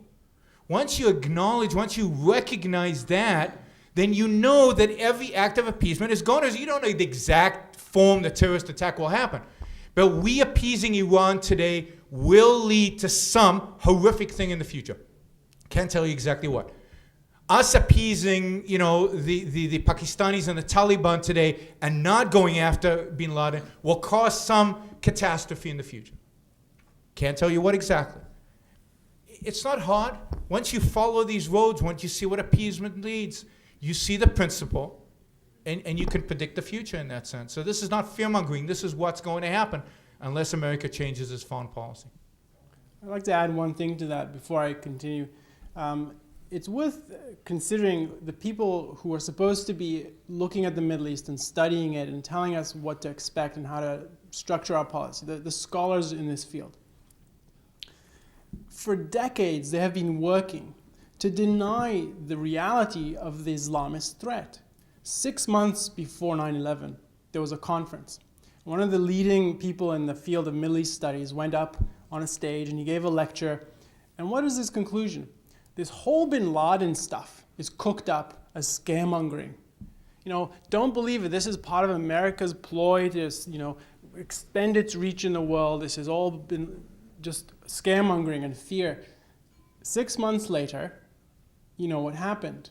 Once you acknowledge, once you recognize that, then you know that every act of appeasement is going to, you don't know the exact form the terrorist attack will happen. But we appeasing Iran today will lead to some horrific thing in the future. Can't tell you exactly what. Us appeasing, the Pakistanis and the Taliban today and not going after bin Laden will cause some catastrophe in the future. Can't tell you what exactly. It's not hard. Once you follow these roads, once you see what appeasement leads, you see the principle, and you can predict the future in that sense. So this is not fear-mongering. This is what's going to happen unless America changes its foreign policy.
I'd like to add one thing to that before I continue. It's worth considering the people who are supposed to be looking at the Middle East and studying it and telling us what to expect and how to structure our policy, the scholars in this field. For decades, they have been working to deny the reality of the Islamist threat. 6 months before 9/11, there was a conference. One of the leading people in the field of Middle East studies went up on a stage and he gave a lecture. And what is his conclusion? This whole bin Laden stuff is cooked up as scaremongering. Don't believe it. This is part of America's ploy to, expand its reach in the world. This has all been just scaremongering and fear. 6 months later, you know what happened.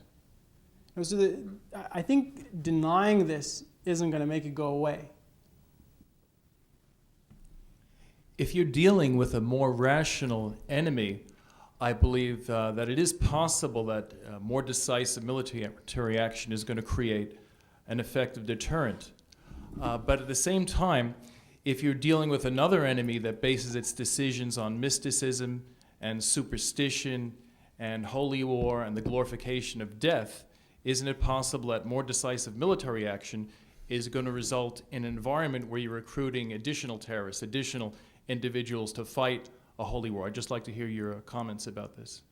So I think denying this isn't going to make it go away.
If you're dealing with a more rational enemy, I believe that it is possible that more decisive military action is going to create an effective deterrent. But at the same time, if you're dealing with another enemy that bases its decisions on mysticism and superstition and holy war and the glorification of death, isn't it possible that more decisive military action is going to result in an environment where you're recruiting additional terrorists, additional individuals to fight a holy war? I'd just like to hear your comments about this.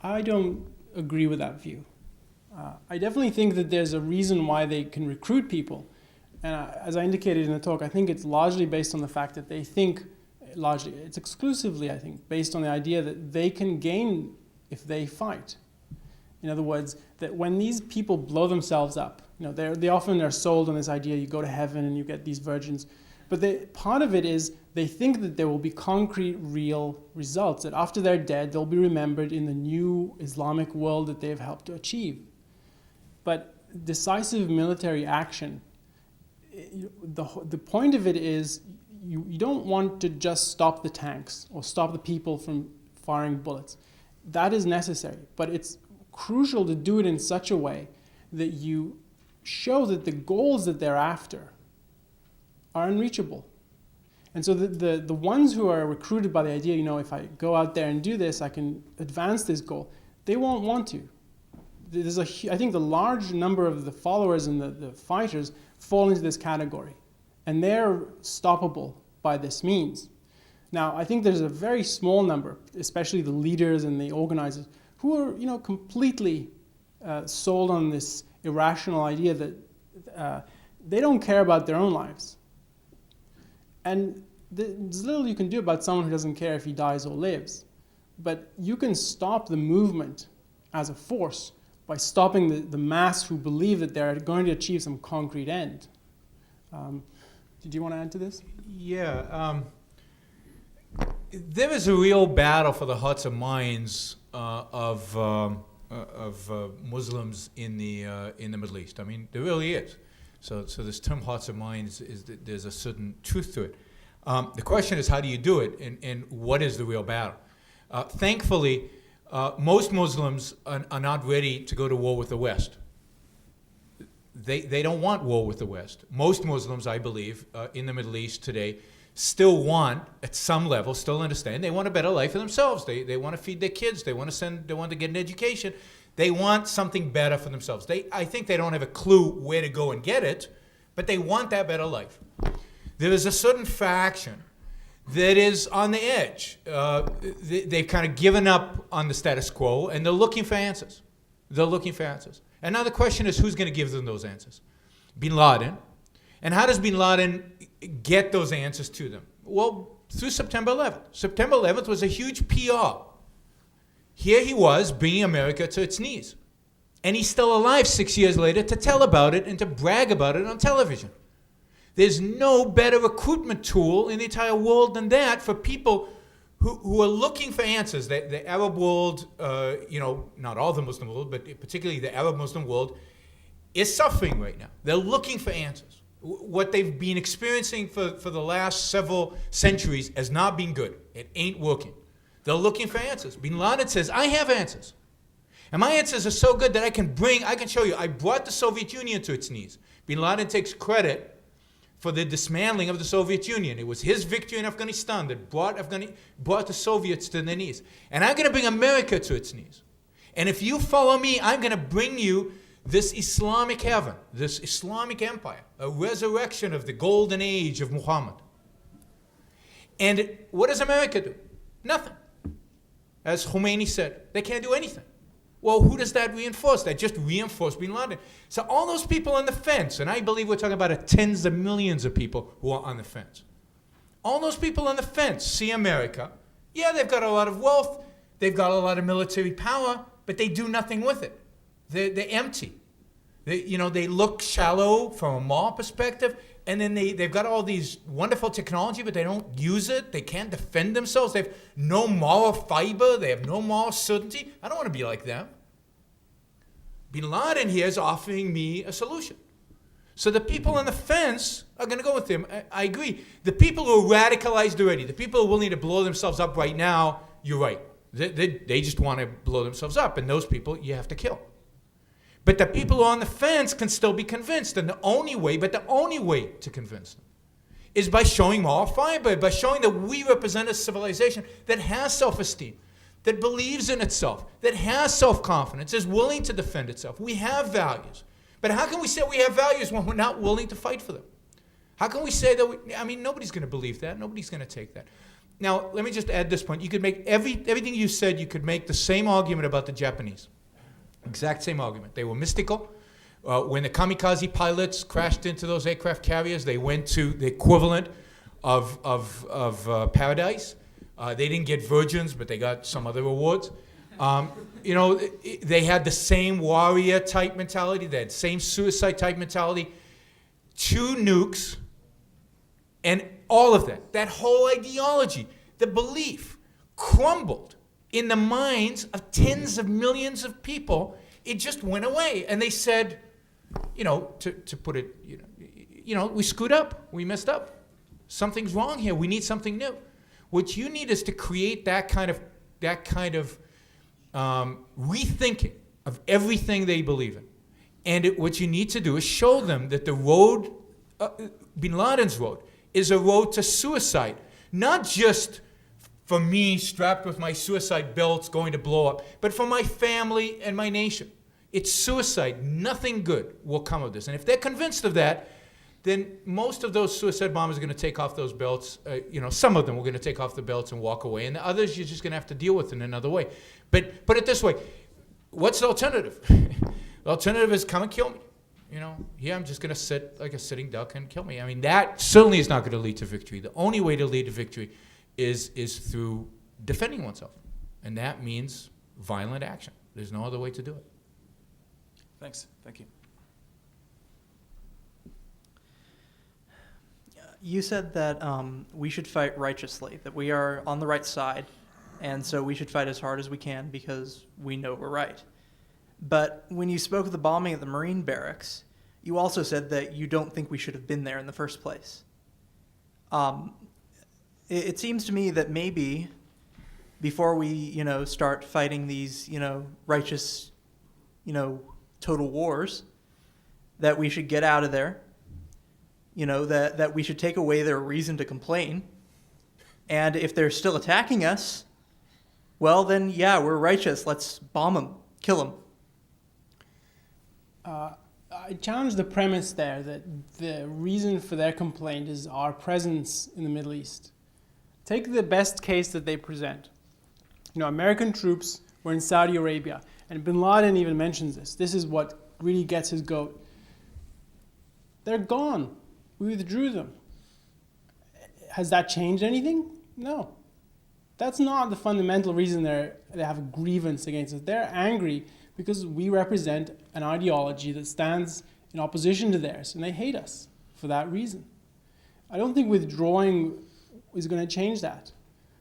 I don't agree with that view. I definitely think that there's a reason why they can recruit people. And as I indicated in the talk, I think it's largely based on the fact that they think, it's exclusively, I think, based on the idea that they can gain if they fight. In other words, that when these people blow themselves up, they often are sold on this idea you go to heaven and you get these virgins. But part of it is they think that there will be concrete, real results, that after they're dead, they'll be remembered in the new Islamic world that they've helped to achieve. But decisive military action, the point of it is you don't want to just stop the tanks or stop the people from firing bullets. That is necessary, but it's crucial to do it in such a way that you show that the goals that they're after are unreachable. And so the ones who are recruited by the idea, if I go out there and do this, I can advance this goal, they won't want to. I think the large number of the followers and the fighters fall into this category, and they're stoppable by this means. Now, I think there's a very small number, especially the leaders and the organizers, who are completely sold on this irrational idea that they don't care about their own lives. And there's little you can do about someone who doesn't care if he dies or lives. But you can stop the movement as a force by stopping the mass who believe that they're going to achieve some concrete end. Did you want to add to this?
Yeah. There is a real battle for the hearts and minds of Muslims in the Middle East. I mean, there really is. So this term hearts and minds, there's a certain truth to it. The question is, how do you do it, and what is the real battle? Thankfully, most Muslims are not ready to go to war with the West. They don't want war with the West. Most Muslims, I believe, in the Middle East today still want, at some level, still understand, they want a better life for themselves. They want to feed their kids. They want to get an education. They want something better for themselves. I think they don't have a clue where to go and get it, but they want that better life. There is a certain faction that is on the edge. They've kind of given up on the status quo, and they're looking for answers. And now the question is, who's going to give them those answers? Bin Laden. And how does Bin Laden get those answers to them? Well, through September 11th. September 11th was a huge PR. Here he was, bringing America to its knees. And he's still alive 6 years later to tell about it and to brag about it on television. There's no better recruitment tool in the entire world than that for people who are looking for answers. The Arab world, not all the Muslim world, but particularly the Arab Muslim world, is suffering right now. They're looking for answers. What they've been experiencing for the last several centuries has not been good. It ain't working. They're looking for answers. Bin Laden says, I have answers. And my answers are so good that I can show you. I brought the Soviet Union to its knees. Bin Laden takes credit for the dismantling of the Soviet Union. It was his victory in Afghanistan that brought the Soviets to their knees. And I'm going to bring America to its knees. And if you follow me, I'm going to bring you this Islamic heaven, this Islamic empire, a resurrection of the golden age of Muhammad. And what does America do? Nothing. As Khomeini said, they can't do anything. Well, who does that reinforce? That just reinforced Bin Laden. So all those people on the fence, and I believe we're talking about tens of millions of people who are on the fence. All those people on the fence see America. Yeah, they've got a lot of wealth. They've got a lot of military power, but they do nothing with it. They're empty. They look shallow from a moral perspective. and then they've got all these wonderful technology, but they don't use it. They can't defend themselves. They have no moral fiber. They have no moral certainty. I don't want to be like them. Bin Laden here is offering me a solution. So the people on the fence are going to go with him. I agree. The people who are radicalized already, the people who are willing to blow themselves up right now, you're right. They just want to blow themselves up, and those people you have to kill. But the people who are on the fence can still be convinced, and the only way to convince them is by showing moral fiber, by showing that we represent a civilization that has self-esteem, that believes in itself, that has self-confidence, is willing to defend itself. We have values. But how can we say we have values when we're not willing to fight for them? How can we say that nobody's going to believe that. Nobody's going to take that. Now, let me just add this point. You could make everything you said, you could make the same argument about the Japanese. Exact same argument. They were mystical. When the kamikaze pilots crashed into those aircraft carriers, they went to the equivalent of paradise. They didn't get virgins, but they got some other rewards. They had the same warrior type mentality. They had the same suicide type mentality. 2 nukes, and all of that whole ideology, the belief, crumbled in the minds of tens of millions of people. It just went away. And they said, to put it, we screwed up. We messed up. Something's wrong here. We need something new. What you need is to create that kind of rethinking of everything they believe in. And what you need to do is show them that the road, Bin Laden's road, is a road to suicide. Not just for me strapped with my suicide belts going to blow up, but for my family and my nation. It's suicide. Nothing good will come of this. And if they're convinced of that, then most of those suicide bombers are going to take off those belts. Some of them are going to take off the belts and walk away. And the others you're just going to have to deal with in another way. But put it this way. What's the alternative? The alternative is come and kill me. Here I'm just going to sit like a sitting duck and kill me. I mean, that certainly is not going to lead to victory. The only way to lead to victory is through defending oneself. And that means violent action. There's no other way to do it.
Thanks. Thank you.
You said that we should fight righteously, that we are on the right side, and so we should fight as hard as we can because we know we're right. But when you spoke of the bombing at the Marine barracks, you also said that you don't think we should have been there in the first place. It seems to me that maybe before we, start fighting these, righteous, total wars, that we should get out of there. That we should take away their reason to complain. And if they're still attacking us, well, then, yeah, we're righteous. Let's bomb them, kill them.
I challenge the premise there that the reason for their complaint is our presence in the Middle East. Take the best case that they present. American troops were in Saudi Arabia, and Bin Laden even mentions this. This is what really gets his goat. They're gone. We withdrew them. Has that changed anything? No. That's not the fundamental reason they have a grievance against us. They're angry because we represent an ideology that stands in opposition to theirs, and they hate us for that reason. I don't think withdrawing is going to change that.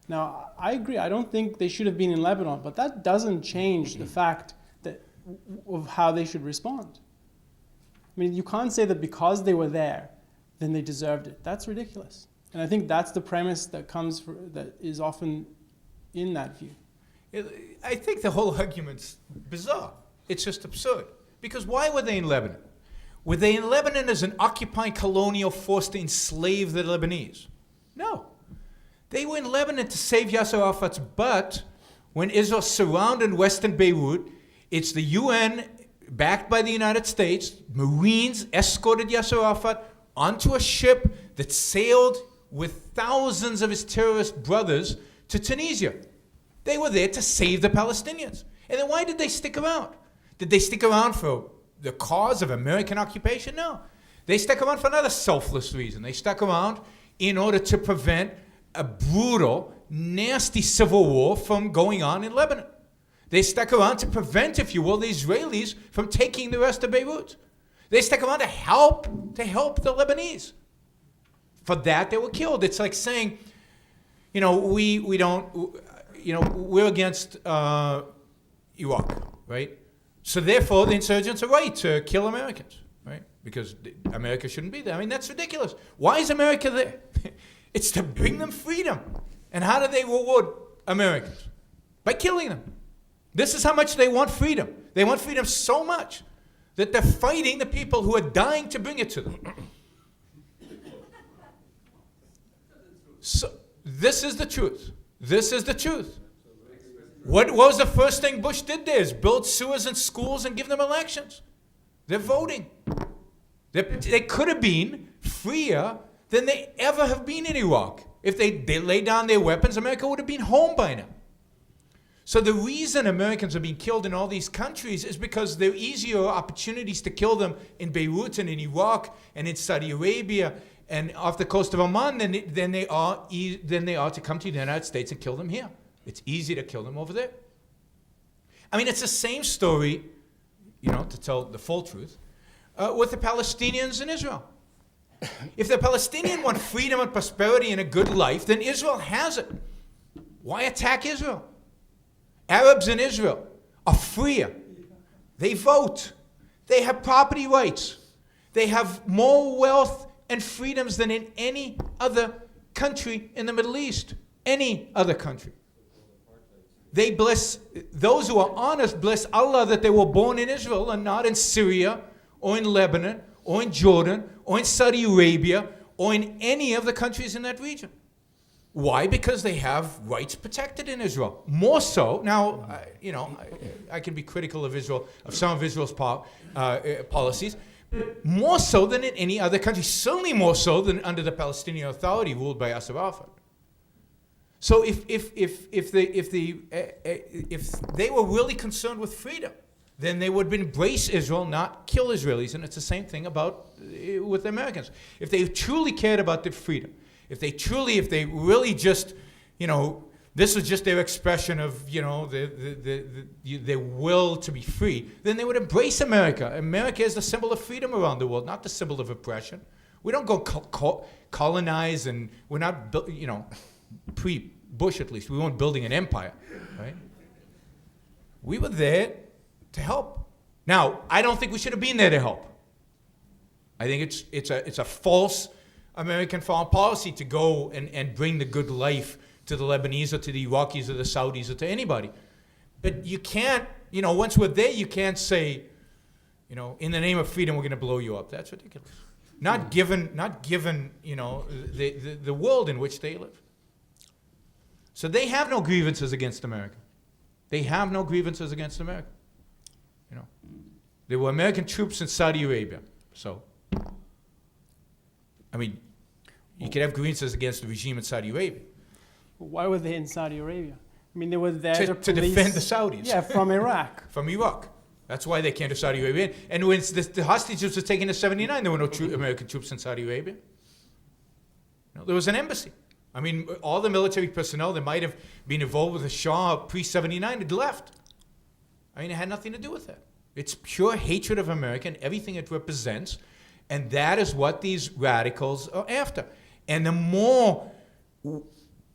Now, I agree, I don't think they should have been in Lebanon, but that doesn't change the fact of how they should respond. I mean, you can't say that because they were there, then they deserved it. That's ridiculous. And I think that's the premise that that is often in that view.
I think the whole argument's bizarre. It's just absurd. Because why were they in Lebanon? Were they in Lebanon as an occupying colonial force to enslave the Lebanese? No. They were in Lebanon to save Yasser Arafat's butt when Israel surrounded Western Beirut. It's the UN, backed by the United States, Marines escorted Yasser Arafat onto a ship that sailed with thousands of his terrorist brothers to Tunisia. They were there to save the Palestinians. And then why did they stick around? Did they stick around for the cause of American occupation? No. They stuck around for another selfless reason. They stuck around in order to prevent a brutal, nasty civil war from going on in Lebanon. They stuck around to prevent, if you will, the Israelis from taking the rest of Beirut. They stuck around to help the Lebanese. For that, they were killed. It's like saying, we don't, we're against Iraq, right? So therefore, the insurgents are right to kill Americans, right? Because America shouldn't be there. I mean, that's ridiculous. Why is America there? It's to bring them freedom. And how do they reward Americans? By killing them. This is how much they want freedom. They want freedom so much that they're fighting the people who are dying to bring it to them. So this is the truth. This is the truth. What was the first thing Bush did there? Is build sewers and schools and give them elections. They're voting. They could have been freer than they ever have been in Iraq. If they laid down their weapons, America would have been home by now. So the reason Americans are being killed in all these countries is because there are easier opportunities to kill them in Beirut and in Iraq and in Saudi Arabia and off the coast of Oman than they are to come to the United States and kill them here. It's easy to kill them over there. I mean, it's the same story, to tell the full truth, with the Palestinians in Israel. If the Palestinians want freedom and prosperity and a good life, then Israel has it. Why attack Israel? Arabs in Israel are freer. They vote. They have property rights. They have more wealth and freedoms than in any other country in the Middle East. Any other country. They bless, those who are honest, bless Allah that they were born in Israel and not in Syria or in Lebanon or in Jordan or in Saudi Arabia or in any of the countries in that region. Why? Because they have rights protected in Israel. More so, now, I can be critical of Israel, of some of Israel's policies, but more so than in any other country, certainly more so than under the Palestinian Authority ruled by Yasser Arafat. So if they were really concerned with freedom, then they would embrace Israel, not kill Israelis. And it's the same thing with Americans. If they truly cared about their freedom, if they really just, this was just their expression of, their will to be free, then they would embrace America. America is the symbol of freedom around the world, not the symbol of oppression. We don't go colonize, and we're not, pre-Bush at least, we weren't building an empire, right? We were there to help. Now, I don't think we should have been there to help. I think it's a false American foreign policy to go and bring the good life to the Lebanese or to the Iraqis or the Saudis or to anybody. But you can't, once we're there, you can't say, in the name of freedom, we're going to blow you up. That's ridiculous. Not given, the world in which they live. So they have no grievances against America. They have no grievances against America. There were American troops in Saudi Arabia. So, I mean, you could have grievances against the regime in Saudi Arabia.
Why were they in Saudi Arabia? I mean, they were there
to defend the Saudis.
Yeah, from Iraq.
From Iraq. That's why they came to Saudi Arabia. And when the hostages were taken in '79, there were no American troops in Saudi Arabia. There was an embassy. I mean, all the military personnel that might have been involved with the Shah pre-'79 had left. I mean, it had nothing to do with that. It's pure hatred of America and everything it represents. And that is what these radicals are after. And the more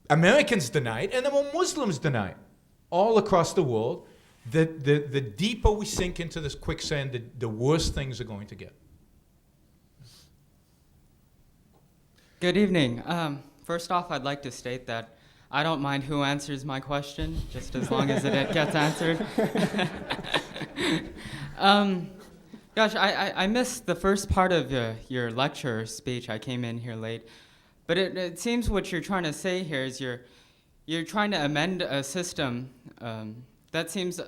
Americans deny it, and the more Muslims deny it, all across the world, the deeper we sink into this quicksand, the worse things are going to get.
Good evening. First off, I'd like to state that I don't mind who answers my question, just as long as it gets answered. Gosh, I missed the first part of your lecture or speech. I came in here late. But it seems what you're trying to say here is you're trying to amend a system that seems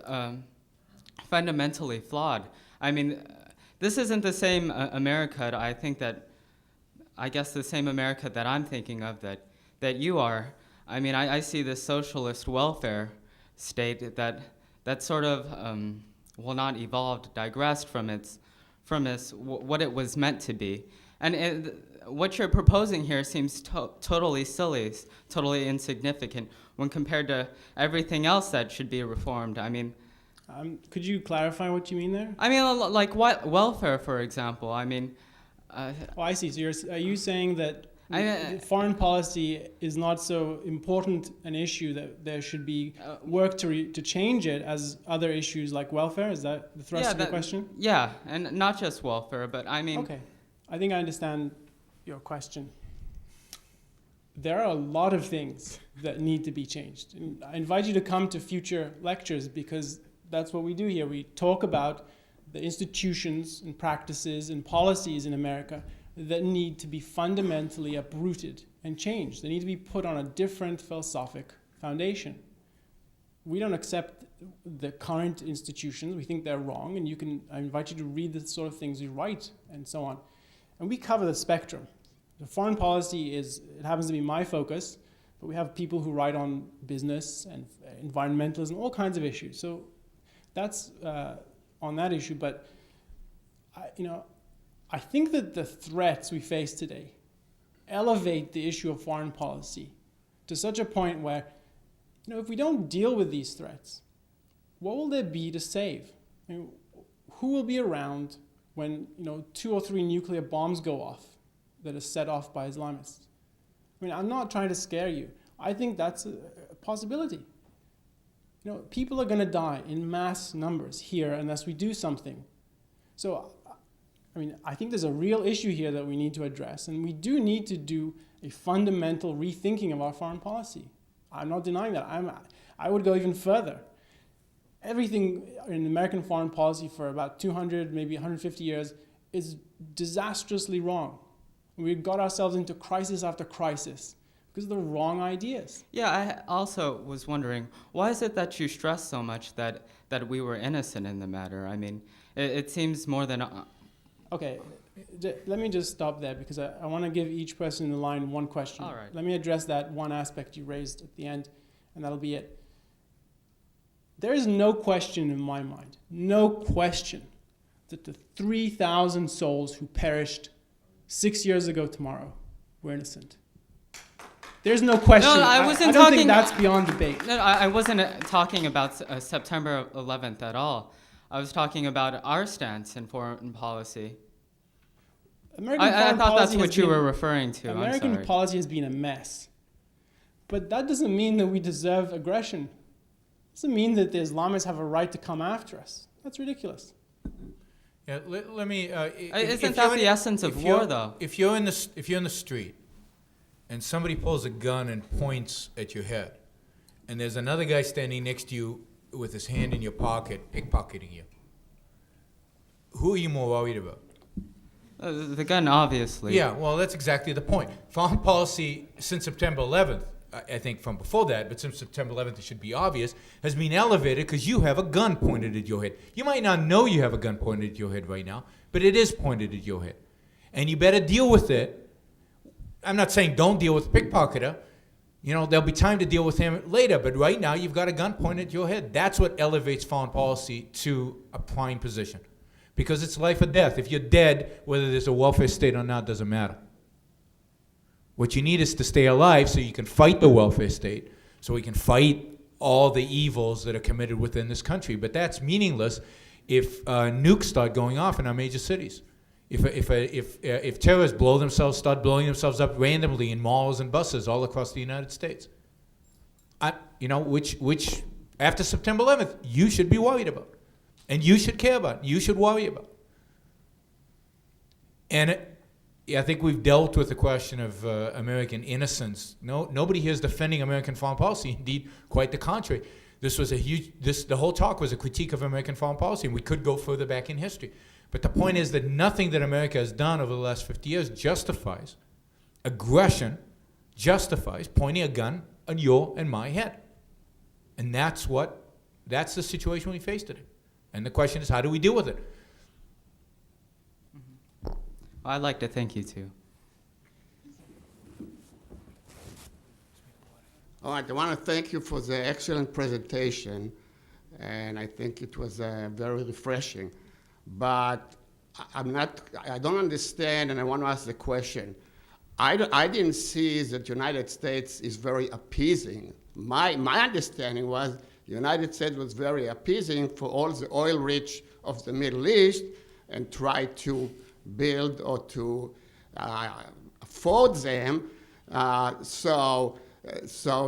fundamentally flawed. I mean, this isn't the same America, I guess the same America that I'm thinking of that you are. I mean, I see this socialist welfare state that sort of not evolved, digressed from what it was meant to be. And what you're proposing here seems totally silly, totally insignificant when compared to everything else that should be reformed. I mean,
could you clarify what you mean there?
I mean, like welfare, for example. I mean,
I see. So are you saying that Foreign policy is not so important an issue that there should be work to change it as other issues like welfare. Is that the thrust of your question?
Yeah, and not just welfare, but I mean...
Okay, I think I understand your question. There are a lot of things that need to be changed. And I invite you to come to future lectures because that's what we do here. We talk about the institutions and practices and policies in America that need to be fundamentally uprooted and changed. They need to be put on a different philosophic foundation. We don't accept the current institutions. We think they're wrong, and I invite you to read the sort of things we write and so on. And we cover the spectrum. The foreign policy it happens to be my focus, but we have people who write on business and environmentalism, all kinds of issues. So that's on that issue, but I think that the threats we face today elevate the issue of foreign policy to such a point where, if we don't deal with these threats, what will there be to save? Who will be around when 2 or 3 nuclear bombs go off that are set off by Islamists? I'm not trying to scare you. I think that's a possibility. People are going to die in mass numbers here unless we do something. So, I think there's a real issue here that we need to address, and we do need to do a fundamental rethinking of our foreign policy. I'm not denying that. I would go even further. Everything in American foreign policy for about 200, maybe 150 years is disastrously wrong. We've got ourselves into crisis after crisis because of the wrong ideas.
Yeah, I also was wondering, why is it that you stress so much that we were innocent in the matter? It seems more than...
Okay, let me just stop there because I want to give each person in the line one question.
All right.
Let me address that one aspect you raised at the end, and that'll be it. There is no question in my mind, no question, that the 3,000 souls who perished 6 years ago tomorrow were innocent. There's no question.
No, I wasn't
I don't
talking...
think that's beyond debate.
No, I wasn't talking about September 11th at all. I was talking about our stance in foreign policy. I thought that's what you were referring to.
American policy has been a mess. But that doesn't mean that we deserve aggression. It doesn't mean that the Islamists have a right to come after us. That's ridiculous.
Yeah, let me...
Isn't that the essence of war, though?
If you're in the street and somebody pulls a gun and points at your head, and there's another guy standing next to you with his hand in your pocket, pickpocketing you, who are you more worried about?
The gun, obviously.
Yeah, well, that's exactly the point. Foreign policy since September 11th, I think from before that, but since September 11th, it should be obvious, has been elevated because you have a gun pointed at your head. You might not know you have a gun pointed at your head right now, but it is pointed at your head. And you better deal with it. I'm not saying don't deal with the pickpocketer. There'll be time to deal with him later, but right now you've got a gun pointed at your head. That's what elevates foreign policy to a prime position. Because it's life or death. If you're dead, whether there's a welfare state or not doesn't matter. What you need is to stay alive so you can fight the welfare state, so we can fight all the evils that are committed within this country. But that's meaningless if nukes start going off in our major cities. If terrorists start blowing themselves up randomly in malls and buses all across the United States, which after September 11th you should be worried about, and you should care about, you should worry about. And I think we've dealt with the question of American innocence. Nobody here is defending American foreign policy. Indeed, quite the contrary. The whole talk was a critique of American foreign policy, and we could go further back in history. But the point is that nothing that America has done over the last 50 years justifies aggression, justifies pointing a gun on your and my head. And that's the situation we face today. And the question is, how do we deal with it?
I'd like to thank you, too.
All right, I want to thank you for the excellent presentation, and I think it was very refreshing. But I don't understand, and I want to ask the question. I didn't see that the United States is very appeasing. My understanding was the United States was very appeasing for all the oil rich of the Middle East and tried to build or to afford them, so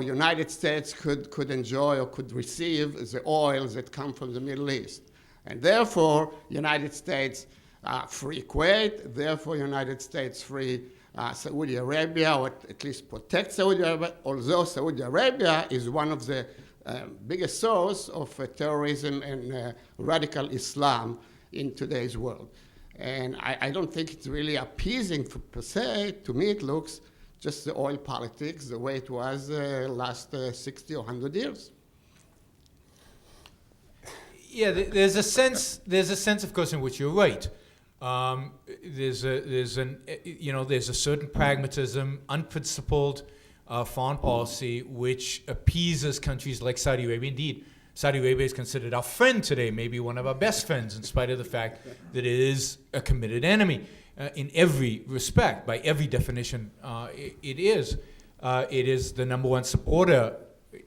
United States could enjoy or could receive the oils that come from the Middle East. And therefore, United States free Kuwait, therefore United States free Saudi Arabia, or at least protect Saudi Arabia, although Saudi Arabia is one of the biggest source of terrorism and radical Islam in today's world. And I don't think it's really appeasing per se. To me, it looks just the oil politics, the way it was last 60 or 100 years.
Yeah, there's a sense, of course, in which you're right. There's a certain pragmatism, unprincipled foreign policy, which appeases countries like Saudi Arabia. Indeed, Saudi Arabia is considered our friend today, maybe one of our best friends, in spite of the fact that it is a committed enemy in every respect. By every definition, it is. It is the number one supporter,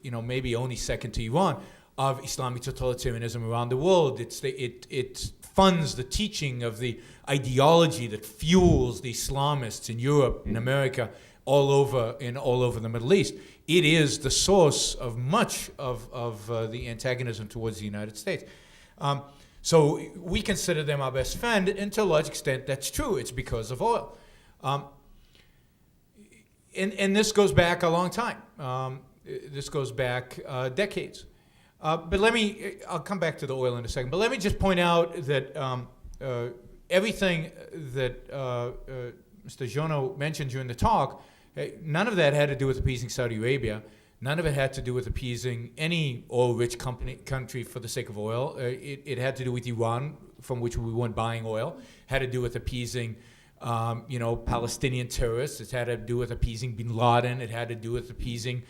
maybe only second to Iran, of Islamic totalitarianism around the world. It funds the teaching of the ideology that fuels the Islamists in Europe, in America, all over the Middle East. It is the source of much of the antagonism towards the United States. So we consider them our best friend, and to a large extent that's true. It's because of oil. And this goes back a long time. This goes back decades. But I'll come back to the oil in a second, but let me just point out that everything that Mr. Jono mentioned during the talk, none of that had to do with appeasing Saudi Arabia. None of it had to do with appeasing any oil-rich country for the sake of oil. It had to do with Iran, from which we weren't buying oil. It had to do with appeasing Palestinian terrorists. It had to do with appeasing bin Laden. It had to do with appeasing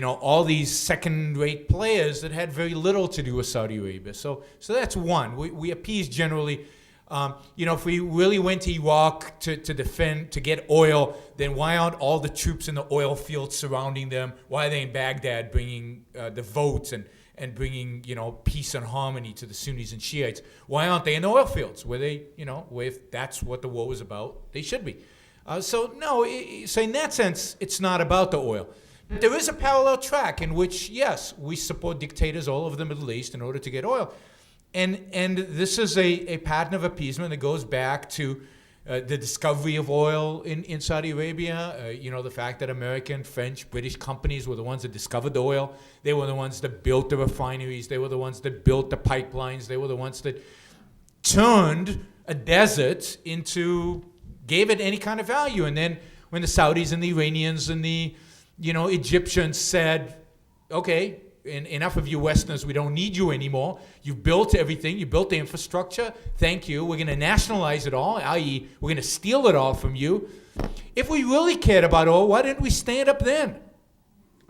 all these second-rate players that had very little to do with Saudi Arabia. So that's one. We appease generally. If we really went to Iraq to defend, to get oil, then why aren't all the troops in the oil fields surrounding them? Why are they in Baghdad bringing the votes and bringing, peace and harmony to the Sunnis and Shiites? Why aren't they in the oil fields where they, where if that's what the war was about, they should be? So in that sense, it's not about the oil. There is a parallel track in which, yes, we support dictators all over the Middle East in order to get oil. And this is a pattern of appeasement that goes back to the discovery of oil in Saudi Arabia. The fact that American, French, British companies were the ones that discovered the oil. They were the ones that built the refineries. They were the ones that built the pipelines. They were the ones that turned a desert gave it any kind of value. And then when the Saudis and the Iranians and the Egyptians said, okay, enough of you Westerners, we don't need you anymore. You've built everything. You built the infrastructure. Thank you. We're going to nationalize it all, i.e. we're going to steal it all from you. If we really cared about oil, why didn't we stand up then?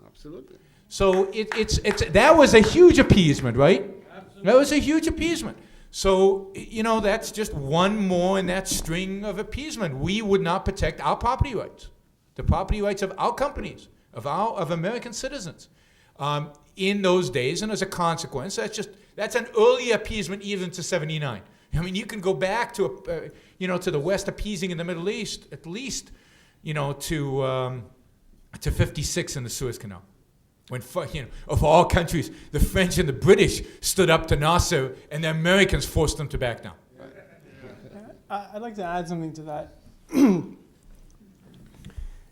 Absolutely.
So that was a huge appeasement, right? Absolutely. That was a huge appeasement. So, that's just one more in that string of appeasement. We would not protect our property rights, the property rights of our companies, of American citizens. In those days, and as a consequence, that's an early appeasement even to 79. I mean, you can go back to to the West appeasing in the Middle East at least, to 56 in the Suez Canal, when of all countries, the French and the British stood up to Nasser, and the Americans forced them to back down.
I'd like to add something to that.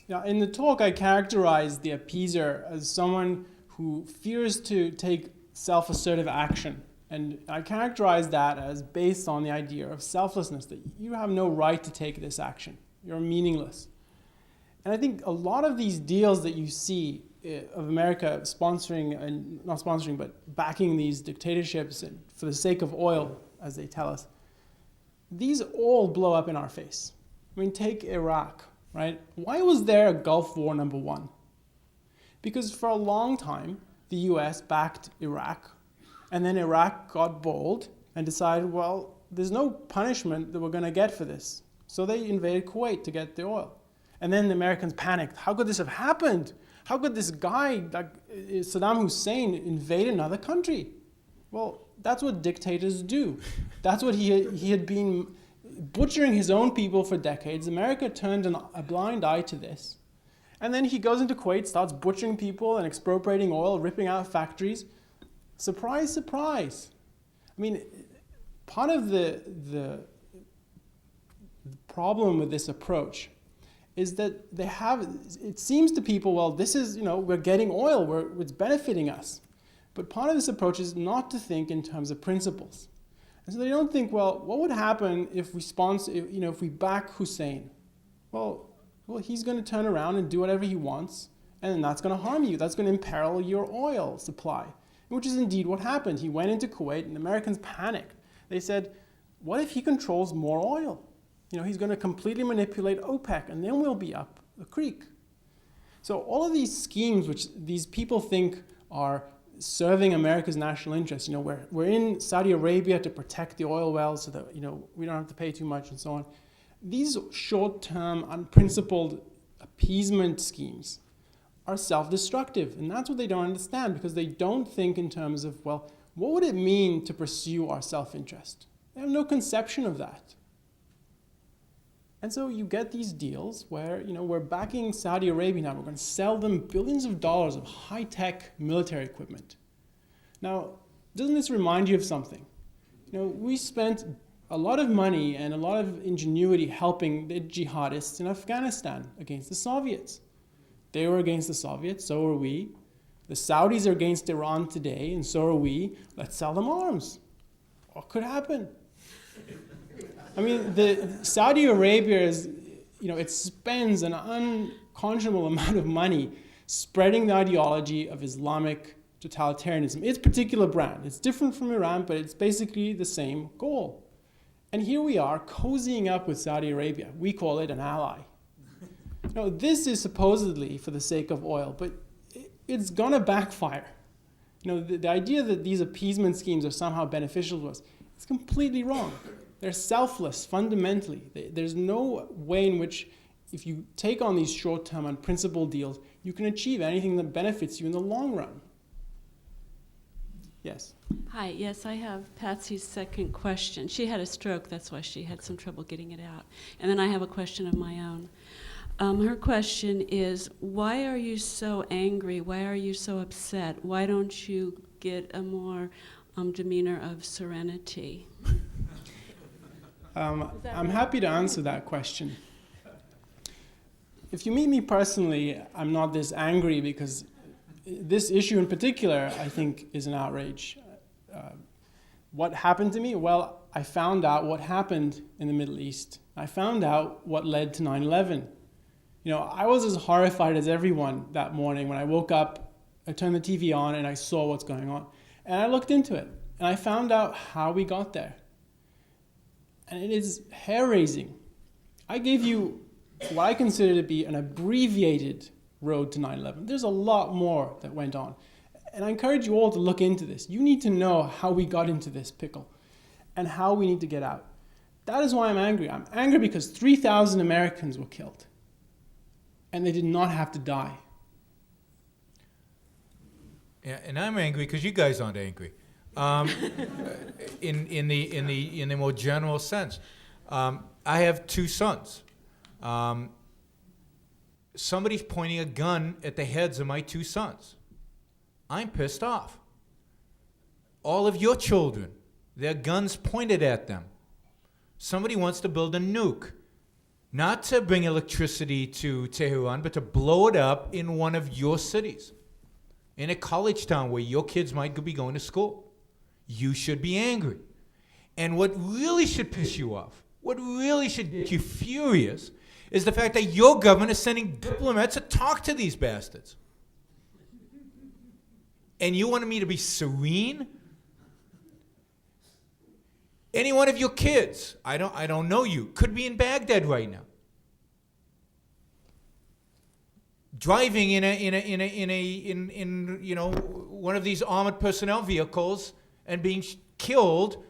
Now, in the talk, I characterized the appeaser as someone who fears to take self-assertive action. And I characterize that as based on the idea of selflessness, that you have no right to take this action. You're meaningless. And I think a lot of these deals that you see of America sponsoring, and not sponsoring, but backing these dictatorships and for the sake of oil, as they tell us, these all blow up in our face. I mean, take Iraq, right? Why was there a Gulf War #1? Because for a long time, the US backed Iraq, and then Iraq got bold and decided, well, there's no punishment that we're going to get for this. So they invaded Kuwait to get the oil. And then the Americans panicked. How could this have happened? How could this guy, like Saddam Hussein, invade another country? Well, that's what dictators do. That's what he had been butchering his own people for decades. America turned a blind eye to this. And then he goes into Kuwait, starts butchering people and expropriating oil, ripping out factories. Surprise, surprise. I mean, part of the problem with this approach is that it seems to people, well, this is, we're getting oil, it's benefiting us. But part of this approach is not to think in terms of principles. And so they don't think, well, what would happen if we back Hussein? Well, he's going to turn around and do whatever he wants, and then that's going to harm you. That's going to imperil your oil supply, which is indeed what happened. He went into Kuwait, and Americans panicked. They said, what if he controls more oil? He's going to completely manipulate OPEC, and then we'll be up the creek. So all of these schemes, which these people think are serving America's national interests, we're in Saudi Arabia to protect the oil wells so that, we don't have to pay too much and so on. These short-term, unprincipled appeasement schemes are self-destructive, and that's what they don't understand, because they don't think in terms of, well, what would it mean to pursue our self-interest? They have no conception of that. And so you get these deals where, we're backing Saudi Arabia now. We're going to sell them billions of dollars of high-tech military equipment. Now, doesn't this remind you of something? We spent a lot of money and a lot of ingenuity helping the jihadists in Afghanistan against the Soviets. They were against the Soviets, so are we. The Saudis are against Iran today, and so are we. Let's sell them arms. What could happen? I mean, Saudi Arabia is, it spends an unconscionable amount of money spreading the ideology of Islamic totalitarianism. Its particular brand. It's different from Iran, but it's basically the same goal. And here we are cozying up with Saudi Arabia. We call it an ally. This is supposedly for the sake of oil, but it's going to backfire. The idea that these appeasement schemes are somehow beneficial to us is completely wrong. They're selfless, fundamentally. There's no way in which, if you take on these short-term unprincipled deals, you can achieve anything that benefits you in the long run. Yes?
Hi, yes, I have Patsy's second question. She had a stroke, that's why she had some trouble getting it out. And then I have a question of my own. Her question is, why are you so angry? Why are you so upset? Why don't you get a more demeanor of serenity?
I'm happy to answer that question. If you meet me personally, I'm not this angry because this issue in particular, I think, is an outrage. What happened to me? Well, I found out what happened in the Middle East. I found out what led to 9/11. I was as horrified as everyone that morning when I woke up, I turned the TV on, and I saw what's going on. And I looked into it, and I found out how we got there. And it is hair-raising. I gave you what I consider to be an abbreviated road to 9/11. There's a lot more that went on. And I encourage you all to look into this. You need to know how we got into this pickle and how we need to get out. That is why I'm angry. I'm angry because 3,000 Americans were killed. And they did not have to die.
Yeah, and I'm angry because you guys aren't angry. In the more general sense, I have two sons. Somebody's pointing a gun at the heads of my two sons. I'm pissed off. All of your children, their guns pointed at them. Somebody wants to build a nuke, not to bring electricity to Tehran, but to blow it up in one of your cities, in a college town where your kids might be going to school. You should be angry. And what really should piss you off, what really should get you furious, is the fact that your government is sending diplomats to talk to these bastards. And you wanted me to be serene? Any one of your kids, I don't know you, could be in Baghdad right now, driving in one of these armored personnel vehicles and being killed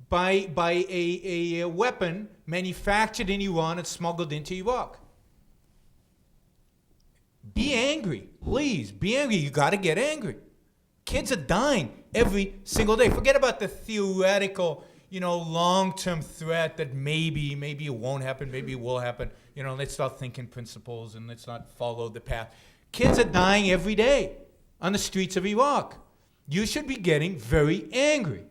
by a weapon manufactured in Iran and smuggled into Iraq. Be angry, please. Be angry. You got to get angry. Kids are dying every single day. Forget about the theoretical, long-term threat that maybe it won't happen, maybe it will happen. Let's start thinking principles and let's not follow the path. Kids are dying every day on the streets of Iraq. You should be getting very angry.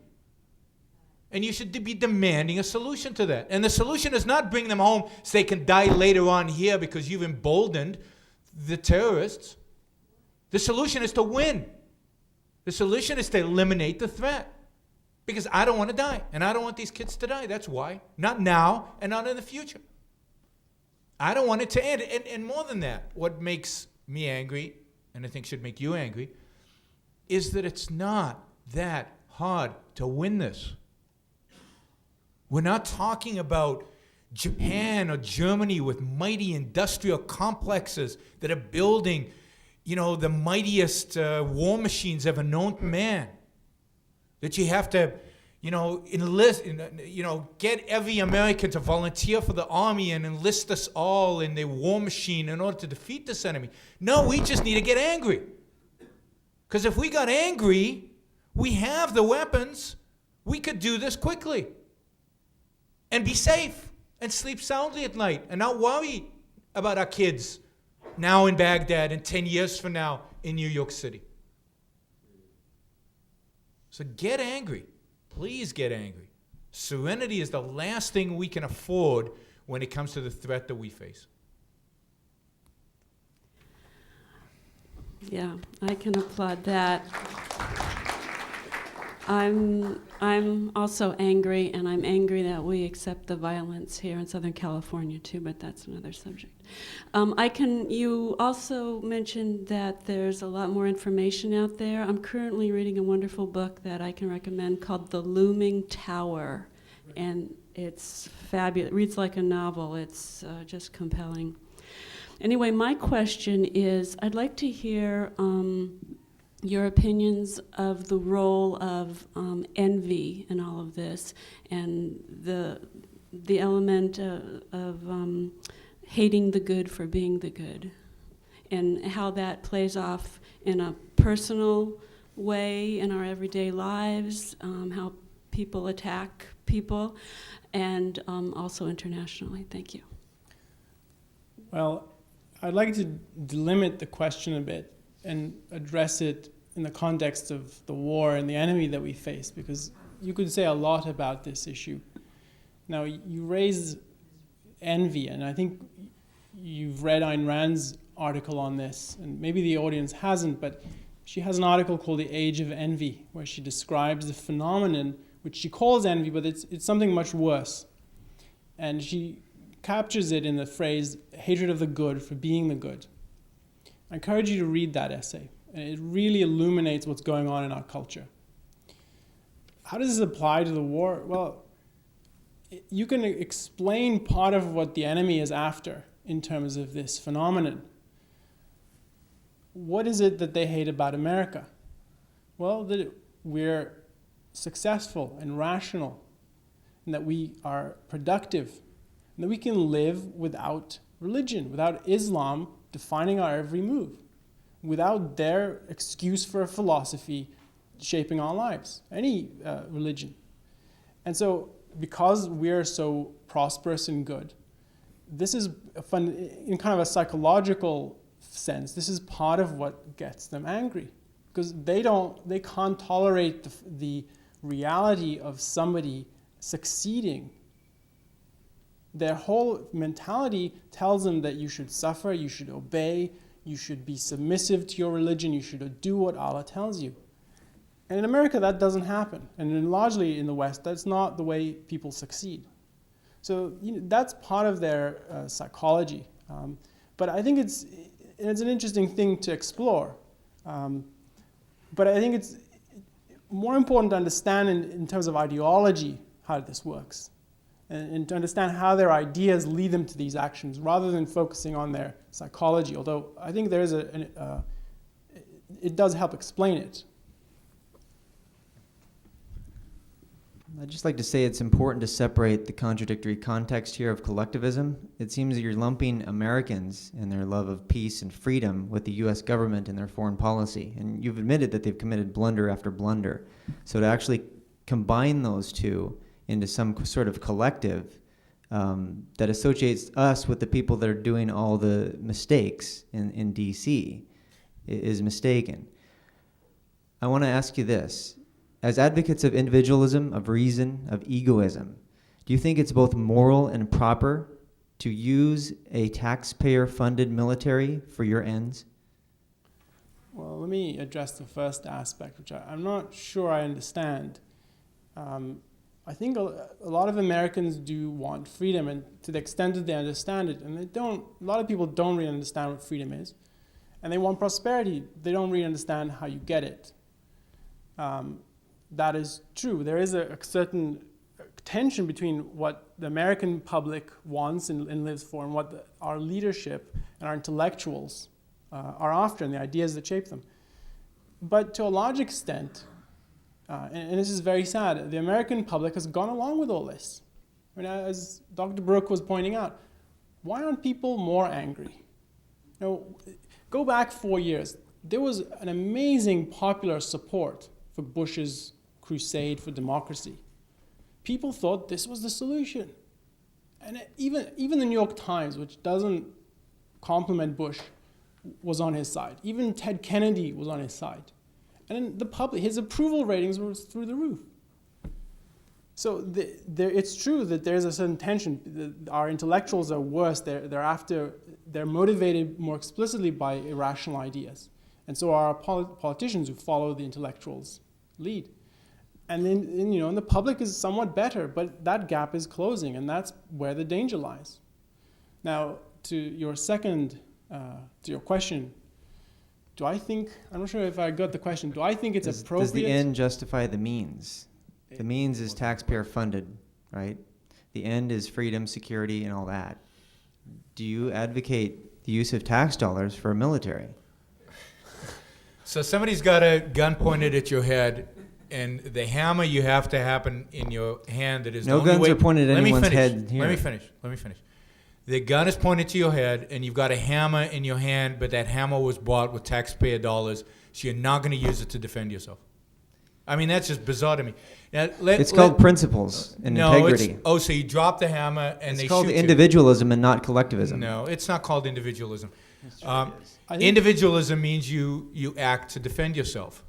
And you should be demanding a solution to that. And the solution is not bring them home so they can die later on here because you've emboldened the terrorists. The solution is to win. The solution is to eliminate the threat. Because I don't want to die. And I don't want these kids to die. That's why. Not now and not in the future. I don't want it to end. And more than that, what makes me angry, and I think should make you angry, is that it's not that hard to win this. We're not talking about Japan or Germany with mighty industrial complexes that are building, the mightiest war machines ever known to man. That you have to, enlist, get every American to volunteer for the army and enlist us all in the war machine in order to defeat this enemy. No, we just need to get angry. Because if we got angry, we have the weapons. We could do this quickly. And be safe and sleep soundly at night and not worry about our kids now in Baghdad and 10 years from now in New York City. So get angry. Please get angry. Serenity is the last thing we can afford when it comes to the threat that we face.
Yeah, I can applaud that. I'm also angry, and I'm angry that we accept the violence here in Southern California too, but that's another subject. You also mentioned that there's a lot more information out there. I'm currently reading a wonderful book that I can recommend called The Looming Tower, and it's fabulous. It reads like a novel. It's just compelling. Anyway, my question is, I'd like to hear your opinions of the role of envy in all of this, and the element of hating the good for being the good, and how that plays off in a personal way in our everyday lives, how people attack people, and also internationally. Thank you.
Well, I'd like to delimit the question a bit and address it in the context of the war and the enemy that we face, because you could say a lot about this issue. Now, you raise envy, and I think you've read Ayn Rand's article on this, and maybe the audience hasn't, but she has an article called The Age of Envy, where she describes the phenomenon, which she calls envy, but it's something much worse. And she captures it in the phrase, hatred of the good for being the good. I encourage you to read that essay. It really illuminates what's going on in our culture. How does this apply to the war? Well, you can explain part of what the enemy is after in terms of this phenomenon. What is it that they hate about America? Well, that we're successful and rational, and that we are productive, and that we can live without religion, without Islam defining our every move, without their excuse for a philosophy shaping our lives, any religion. And so, because we're so prosperous and good, this is in kind of a psychological sense, this is part of what gets them angry, because they can't tolerate the reality of somebody succeeding. Their whole mentality tells them that you should suffer, you should obey, you should be submissive to your religion, you should do what Allah tells you. And in America, that doesn't happen. And largely in the West, that's not the way people succeed. So that's part of their psychology. But I think it's an interesting thing to explore. But I think it's more important to understand in terms of ideology how this works, and to understand how their ideas lead them to these actions rather than focusing on their psychology, although I think there is it does help explain it.
I'd just like to say it's important to separate the contradictory context here of collectivism. It seems that you're lumping Americans and their love of peace and freedom with the U.S. government and their foreign policy. And you've admitted that they've committed blunder after blunder. So to actually combine those two into some sort of collective that associates us with the people that are doing all the mistakes in DC is mistaken. I want to ask you this. As advocates of individualism, of reason, of egoism, do you think it's both moral and proper to use a taxpayer-funded military for your ends?
Well, let me address the first aspect, which I'm not sure I understand. I think a lot of Americans do want freedom, and to the extent that they understand it, and a lot of people don't really understand what freedom is, and they want prosperity. They don't really understand how you get it. That is true. There is a certain tension between what the American public wants and lives for and what our leadership and our intellectuals are after and the ideas that shape them. But to a large extent, and this is very sad, the American public has gone along with all this. I mean, as Dr. Brooke was pointing out, why aren't people more angry? You know, go back 4 years. There was an amazing popular support for Bush's crusade for democracy. People thought this was the solution. And even the New York Times, which doesn't compliment Bush, was on his side. Even Ted Kennedy was on his side. And then the public, his approval ratings were through the roof. So it's true that there's a certain tension. Our intellectuals are worse. They're motivated more explicitly by irrational ideas. And so are our politicians who follow the intellectuals' lead. And then, and the public is somewhat better, but that gap is closing, and that's where the danger lies. Now, to your question, I'm not sure if I got the question, do I think it's appropriate?
Does the end justify the means? The means is taxpayer funded, right? The end is freedom, security, and all that. Do you advocate the use of tax dollars for a military?
So somebody's got a gun pointed at your head, and the hammer you have to happen in your hand that is
no guns are pointed at anyone's head here.
Let me finish. The gun is pointed to your head, and you've got a hammer in your hand, but that hammer was bought with taxpayer dollars, so you're not going to use it to defend yourself. I mean, that's just bizarre to me. Now,
it's called principles and integrity.
So you drop the hammer and they shoot you.
It's called individualism and not collectivism.
No, it's not called individualism. Individualism means you act to defend yourself.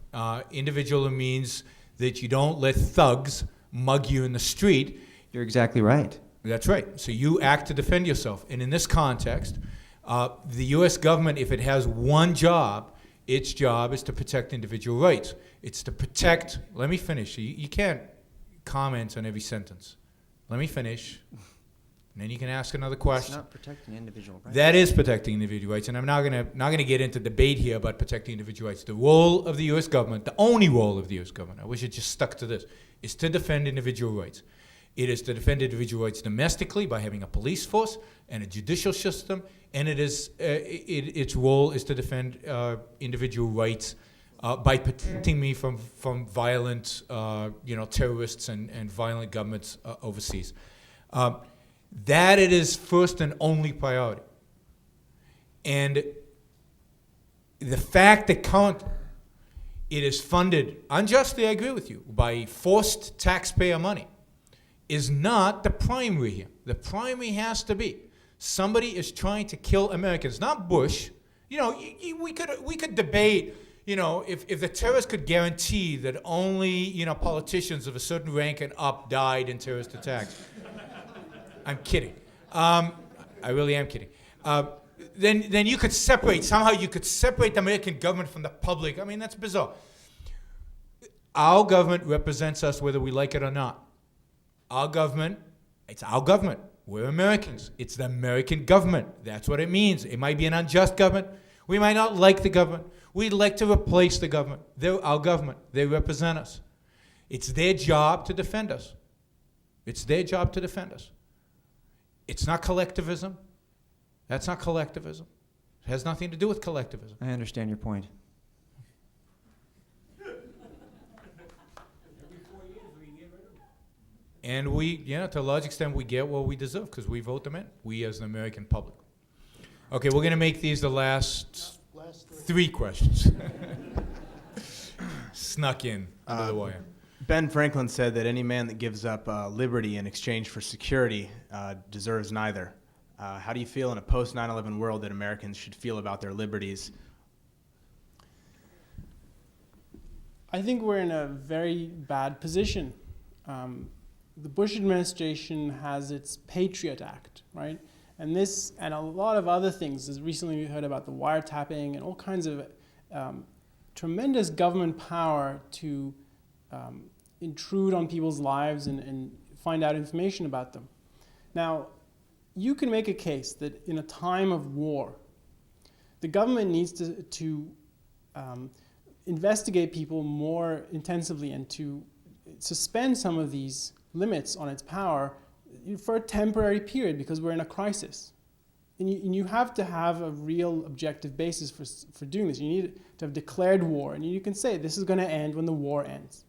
Individualism means that you don't let thugs mug you in the street.
You're exactly right.
That's right. So you act to defend yourself. And in this context, the U.S. government, if it has one job, its job is to protect individual rights. It's to protect, let me finish. You can't comment on every sentence. Let me finish, and then you can ask another question.
It's not protecting individual rights.
That is protecting individual rights, and I'm not gonna get into debate here about protecting individual rights. The role of the U.S. government, the only role of the U.S. government, I wish it just stuck to this, is to defend individual rights. It is to defend individual rights domestically by having a police force and a judicial system, and its role is to defend individual rights by protecting me from violent, terrorists and violent governments overseas. That it is first and only priority. And the fact that it is funded unjustly, I agree with you, by forced taxpayer money, is not the primary here. The primary has to be somebody is trying to kill Americans, not Bush. We could debate, if the terrorists could guarantee that only, politicians of a certain rank and up died in terrorist attacks. I'm kidding. I really am kidding. Then you could separate the American government from the public. I mean, that's bizarre. Our government represents us whether we like it or not. Our government, it's our government. We're Americans. It's the American government. That's what it means. It might be an unjust government. We might not like the government. We'd like to replace the government. They're our government. They represent us. It's their job to defend us. It's their job to defend us. It's not collectivism. That's not collectivism. It has nothing to do with collectivism.
I understand your point.
And to a large extent, we get what we deserve because we vote them in, we as the American public. Okay, we're going to make these the last three questions. Snuck in under the wire.
Ben Franklin said that any man that gives up liberty in exchange for security deserves neither. How do you feel in a post-9/11 world that Americans should feel about their liberties?
I think we're in a very bad position. The Bush administration has its Patriot Act, right? And this and a lot of other things. As recently we heard about the wiretapping and all kinds of tremendous government power to intrude on people's lives and find out information about them. Now, you can make a case that in a time of war, the government needs to investigate people more intensively and to suspend some of these limits on its power for a temporary period because we're in a crisis. And you have to have a real objective basis for doing this. You need to have declared war, and you can say this is going to end when the war ends.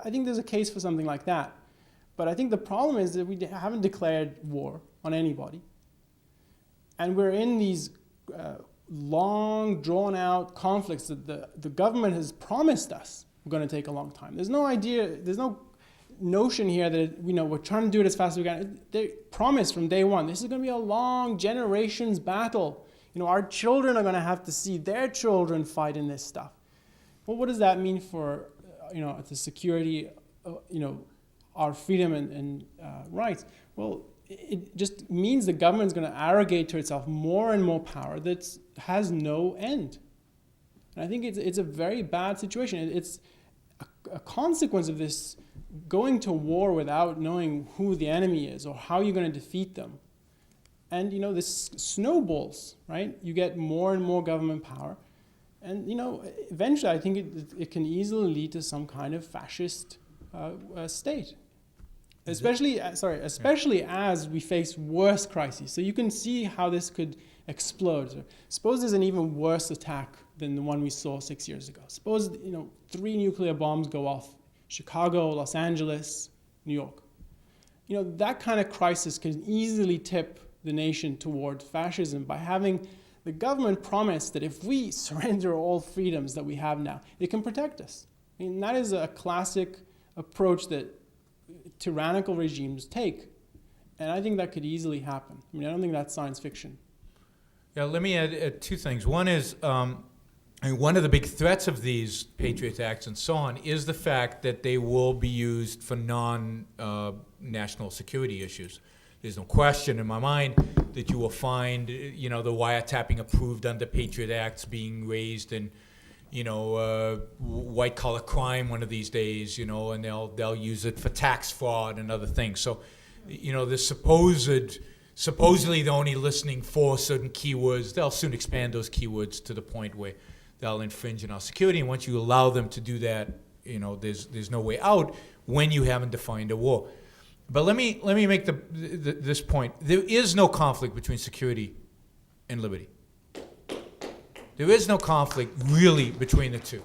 I think there's a case for something like that. But I think the problem is that we haven't declared war on anybody. And we're in these long, drawn-out conflicts that the government has promised us are going to take a long time. There's no idea, there's no notion here that we're trying to do it as fast as we can. They promised from day one, this is going to be a long generations battle. Our children are going to have to see their children fight in this stuff. Well, what does that mean for the security, our freedom and rights? Well, it just means the government's going to arrogate to itself more and more power that has no end. And I think it's a very bad situation. It's a consequence of this going to war without knowing who the enemy is or how you're going to defeat them. And this snowballs, right? You get more and more government power. And eventually I think it can easily lead to some kind of fascist state. Especially as we face worse crises. So you can see how this could explode. So suppose there's an even worse attack than the one we saw 6 years ago. Suppose 3 nuclear bombs go off: Chicago, Los Angeles, New York. That kind of crisis can easily tip the nation toward fascism by having the government promise that if we surrender all freedoms that we have now, it can protect us. That is a classic approach that tyrannical regimes take. And I think that could easily happen. I don't think that's science fiction.
Yeah, let me add 2 things. One is, one of the big threats of these Patriot Acts and so on is the fact that they will be used for non-national security issues. There's no question in my mind that you will find, the wiretapping approved under Patriot Acts being raised in, white-collar crime one of these days, and they'll use it for tax fraud and other things. So, the supposedly they're only listening for certain keywords. They'll soon expand those keywords to the point where they'll infringe on our security. And once you allow them to do that, there's no way out when you haven't defined a war. But let me make this point. There is no conflict between security and liberty. There is no conflict really between the two.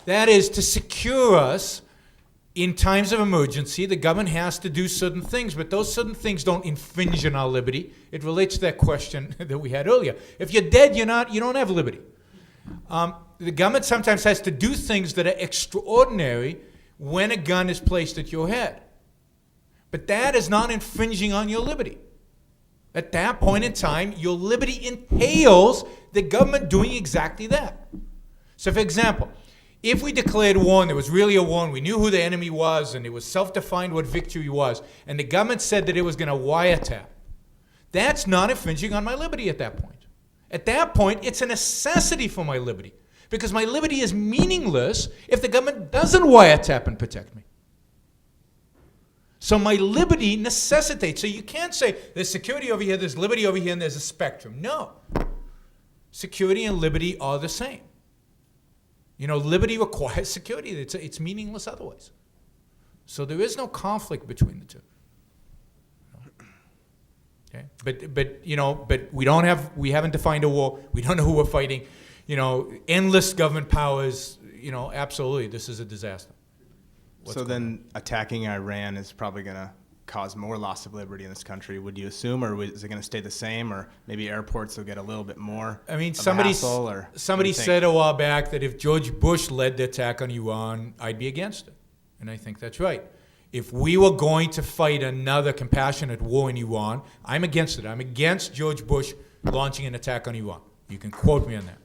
That is, to secure us in times of emergency, the government has to do certain things, but those certain things don't infringe on our liberty. It relates to that question that we had earlier. If you're dead, you don't have liberty. The government sometimes has to do things that are extraordinary when a gun is placed at your head. But that is not infringing on your liberty. At that point in time, your liberty entails the government doing exactly that. So, for example, if we declared war and there was really a war and we knew who the enemy was and it was self-defined what victory was, and the government said that it was going to wiretap, that's not infringing on my liberty at that point. At that point, it's a necessity for my liberty, because my liberty is meaningless if the government doesn't wiretap and protect me. So my liberty necessitates. So you can't say there's security over here, there's liberty over here, and there's a spectrum. No. Security and liberty are the same. Liberty requires security. It's meaningless otherwise. So there is no conflict between the two. Okay? But we haven't defined a war. We don't know who we're fighting. Endless government powers, absolutely, this is a disaster.
So then attacking Iran is probably going to cause more loss of liberty in this country, would you assume, or is it going to stay the same, or maybe airports will get a little bit more
somebody
hassle,
said a while back that if George Bush led the attack on Iran, I'd be against it. And I think that's right. If we were going to fight another compassionate war in Iran, I'm against it. I'm against George Bush launching an attack on Iran. You can quote me on that.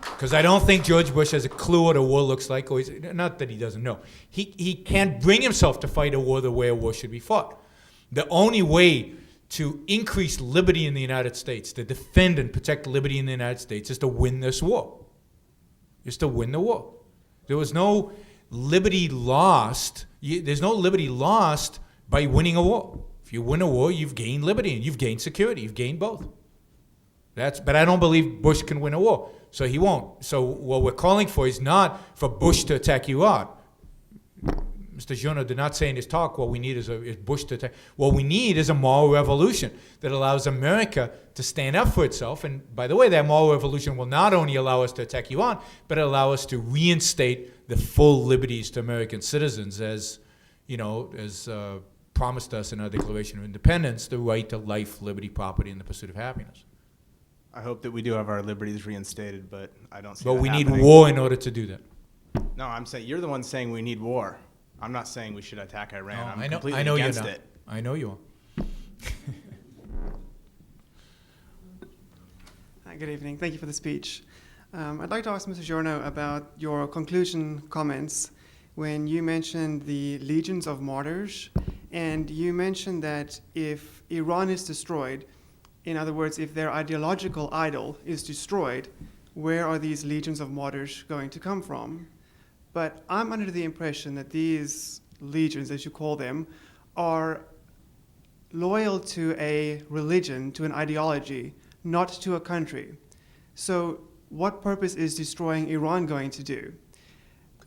Because I don't think George Bush has a clue what a war looks like. Or not that he doesn't know. He can't bring himself to fight a war the way a war should be fought. The only way to increase liberty in the United States, to defend and protect liberty in the United States, is to win this war. Is to win the war. There was no liberty lost. There's no liberty lost by winning a war. If you win a war, you've gained liberty and you've gained security. You've gained both. But I don't believe Bush can win a war, so he won't. So what we're calling for is not for Bush to attack Iran. Mr. Jono did not say in his talk what we need is Bush to attack. What we need is a moral revolution that allows America to stand up for itself. And by the way, that moral revolution will not only allow us to attack Iran, but allow us to reinstate the full liberties to American citizens as promised us in our Declaration of Independence, the right to life, liberty, property, and the pursuit of happiness.
I hope that we do have our liberties reinstated, but I don't see
But
that
we need
happening.
war in order to do that.
No, I'm saying you're the one saying we need war. I'm not saying we should attack Iran. I'm
I know
completely against
you're not.
it.
I know you are.
Hi, good evening. Thank you for the speech. I'd like to ask Mr. Giorno about your conclusion comments when you mentioned the legions of martyrs, and you mentioned that if Iran is destroyed, in other words, if their ideological idol is destroyed, where are these legions of martyrs going to come from? But I'm under the impression that these legions, as you call them, are loyal to a religion, to an ideology, not to a country. So what purpose is destroying Iran going to do?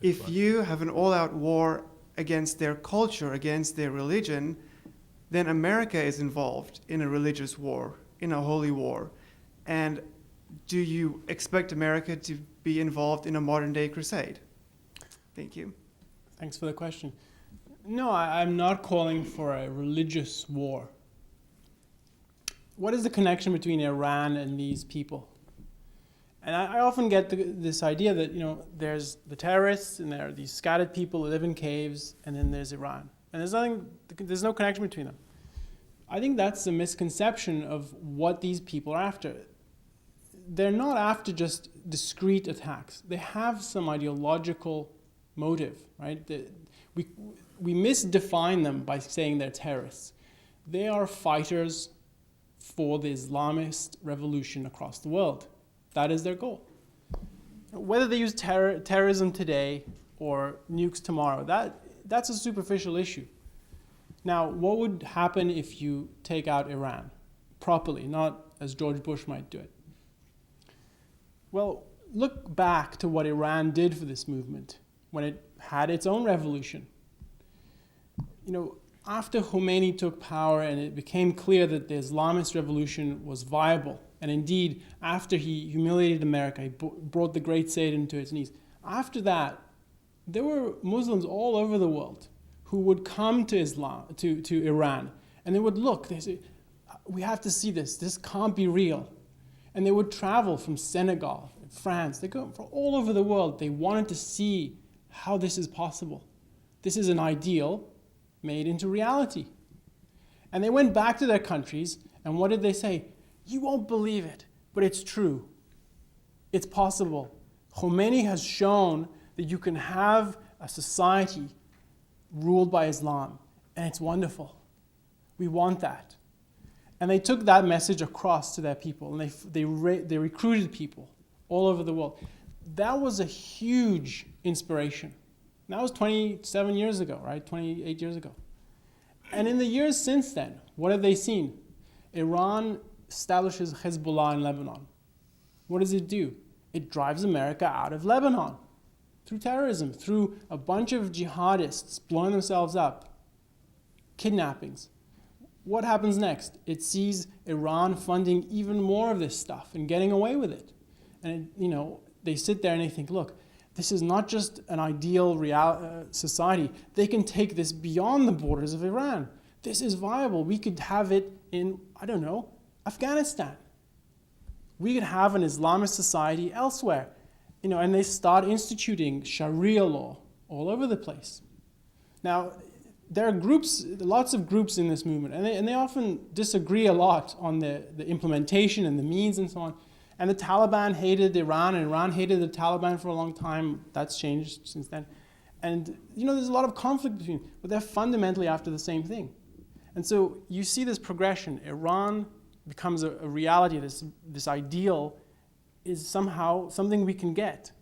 If you have an all-out war against their culture, against their religion, then America is involved in a religious war, in a holy war. And do you expect America to be involved in a modern-day crusade? Thank you.
Thanks for the question. No, I'm not calling for a religious war. What is the connection between Iran and these people? And I often get this idea that, there's the terrorists and there are these scattered people who live in caves, and then there's Iran. And there's no connection between them. I think that's a misconception of what these people are after. They're not after just discrete attacks. They have some ideological motive, right? We misdefine them by saying they're terrorists. They are fighters for the Islamist revolution across the world. That is their goal. Whether they use terrorism today or nukes tomorrow, that's a superficial issue. Now, what would happen if you take out Iran properly, not as George Bush might do it? Well, look back to what Iran did for this movement when it had its own revolution. After Khomeini took power and it became clear that the Islamist revolution was viable, and indeed, after he humiliated America, he brought the great Satan to its knees. After that, there were Muslims all over the world who would come to to Iran, and they would look, they say, we have to see this can't be real. And they would travel from Senegal, France, they go from all over the world. They wanted to see how this is possible. This is an ideal made into reality. And they went back to their countries, and what did they say? You won't believe it, but it's true. It's possible. Khomeini has shown that you can have a society ruled by Islam, and it's wonderful. We want that. And they took that message across to their people, and they recruited people all over the world. That was a huge inspiration. And that was 27 years ago, right? 28 years ago. And in the years since then, what have they seen? Iran establishes Hezbollah in Lebanon. What does it do? It drives America out of Lebanon through terrorism, through a bunch of jihadists blowing themselves up, kidnappings. What happens next? It sees Iran funding even more of this stuff and getting away with it. And they sit there and they think, look, this is not just an ideal society. They can take this beyond the borders of Iran. This is viable. We could have it in, Afghanistan. We could have an Islamist society elsewhere. And they start instituting Sharia law all over the place. Now, there are groups, lots of groups in this movement, and they often disagree a lot on the implementation and the means and so on. And the Taliban hated Iran, and Iran hated the Taliban for a long time. That's changed since then. And there's a lot of conflict between them, but they're fundamentally after the same thing. And so you see this progression. Iran becomes a reality. This ideal is somehow something we can get.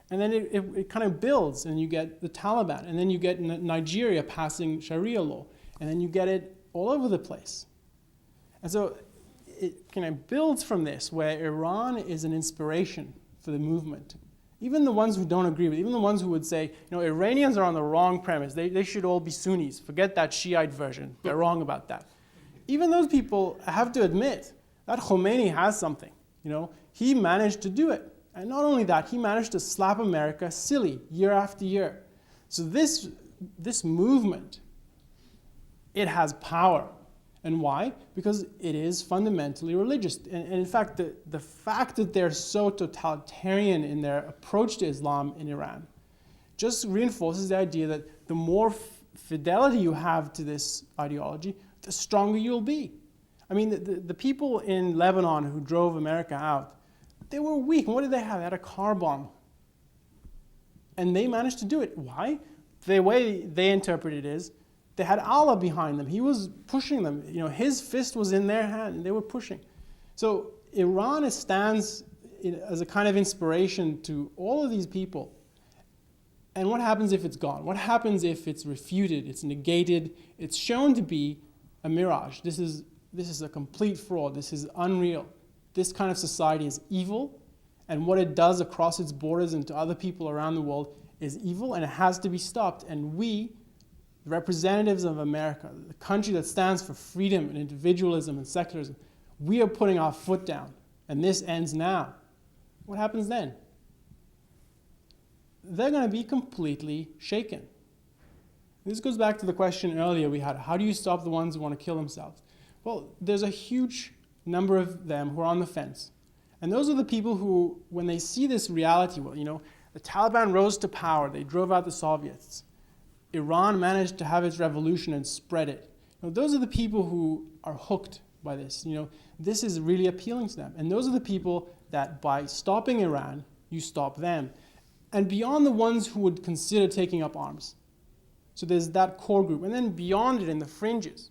And then it kind of builds, and you get the Taliban, and then you get Nigeria passing Sharia law, and then you get it all over the place. And so it kind of builds from this, where Iran is an inspiration for the movement. Even the ones who don't agree with it, even the ones who would say, Iranians are on the wrong premise. They should all be Sunnis. Forget that Shiite version. They're wrong about that. Even those people have to admit that Khomeini has something. He managed to do it. And not only that, he managed to slap America silly year after year. So this movement, it has power. And why? Because it is fundamentally religious. And in fact, the fact that they're so totalitarian in their approach to Islam in Iran just reinforces the idea that the more fidelity you have to this ideology, the stronger you'll be. I mean, the people in Lebanon who drove America out, they were weak. And what did they have? They had a car bomb. And they managed to do it. Why? The way they interpret it is, they had Allah behind them. He was pushing them. His fist was in their hand, and they were pushing. So Iran stands as a kind of inspiration to all of these people. And what happens if it's gone? What happens if it's refuted, it's negated, it's shown to be a mirage? This is a complete fraud. This is unreal. This kind of society is evil, and what it does across its borders and to other people around the world is evil, and it has to be stopped. And we, the representatives of America, the country that stands for freedom and individualism and secularism, we are putting our foot down, and this ends now. What happens then? They're going to be completely shaken. This goes back to the question earlier we had, how do you stop the ones who want to kill themselves? Well, there's a huge number of them who are on the fence. And those are the people who, when they see this reality, the Taliban rose to power, they drove out the Soviets. Iran managed to have its revolution and spread it. Those are the people who are hooked by this. This is really appealing to them. And those are the people that by stopping Iran, you stop them. And beyond the ones who would consider taking up arms. So there's that core group. And then beyond it in the fringes,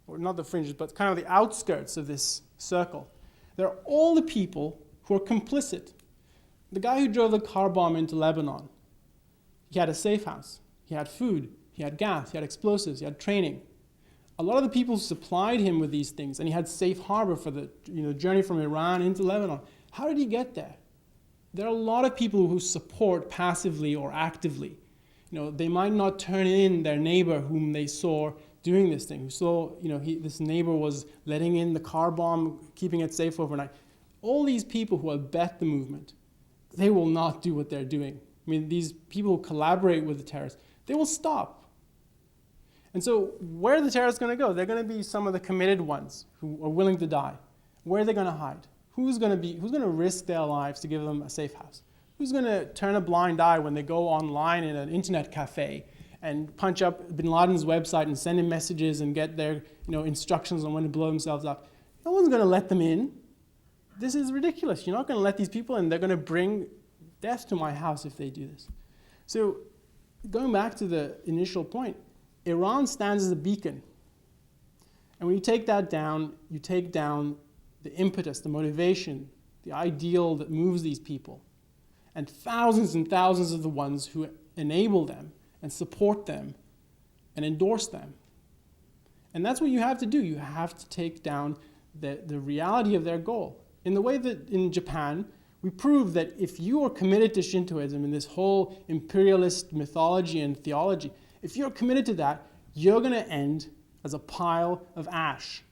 or not the fringes, but kind of the outskirts of this circle, there are all the people who are complicit. The guy who drove the car bomb into Lebanon, he had a safe house, he had food, he had gas, he had explosives, he had training. A lot of the people supplied him with these things, and he had safe harbor for the journey from Iran into Lebanon. How did he get there? There are a lot of people who support passively or actively. They might not turn in their neighbor whom they saw doing this thing, who saw, this neighbor was letting in the car bomb, keeping it safe overnight. All these people who abet the movement, they will not do what they're doing. I mean, these people who collaborate with the terrorists, they will stop. And so where are the terrorists going to go? They're going to be some of the committed ones who are willing to die. Where are they going to hide? Who's going to risk their lives to give them a safe house? Who's going to turn a blind eye when they go online in an internet cafe and punch up bin Laden's website and send him messages and get their instructions on when to blow themselves up? No one's going to let them in. This is ridiculous. You're not going to let these people in. They're going to bring death to my house if they do this. So going back to the initial point, Iran stands as a beacon. And when you take that down, you take down the impetus, the motivation, the ideal that moves these people. And thousands of the ones who enable them and support them and endorse them. And that's what you have to do. You have to take down the reality of their goal. In the way that in Japan, we prove that if you are committed to Shintoism and this whole imperialist mythology and theology, if you're committed to that, you're going to end as a pile of ash.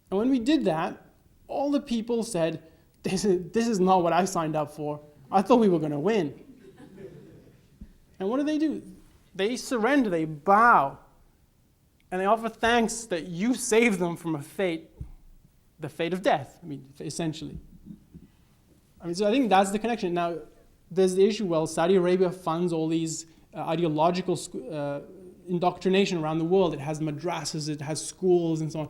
And when we did that, all the people said, this is not what I signed up for. I thought we were going to win. And what do? They surrender, they bow, and they offer thanks that you saved them from a fate, the fate of death, essentially. So I think that's the connection. Now, there's the issue, Saudi Arabia funds all these ideological indoctrination around the world. It has madrasas, it has schools, and so on.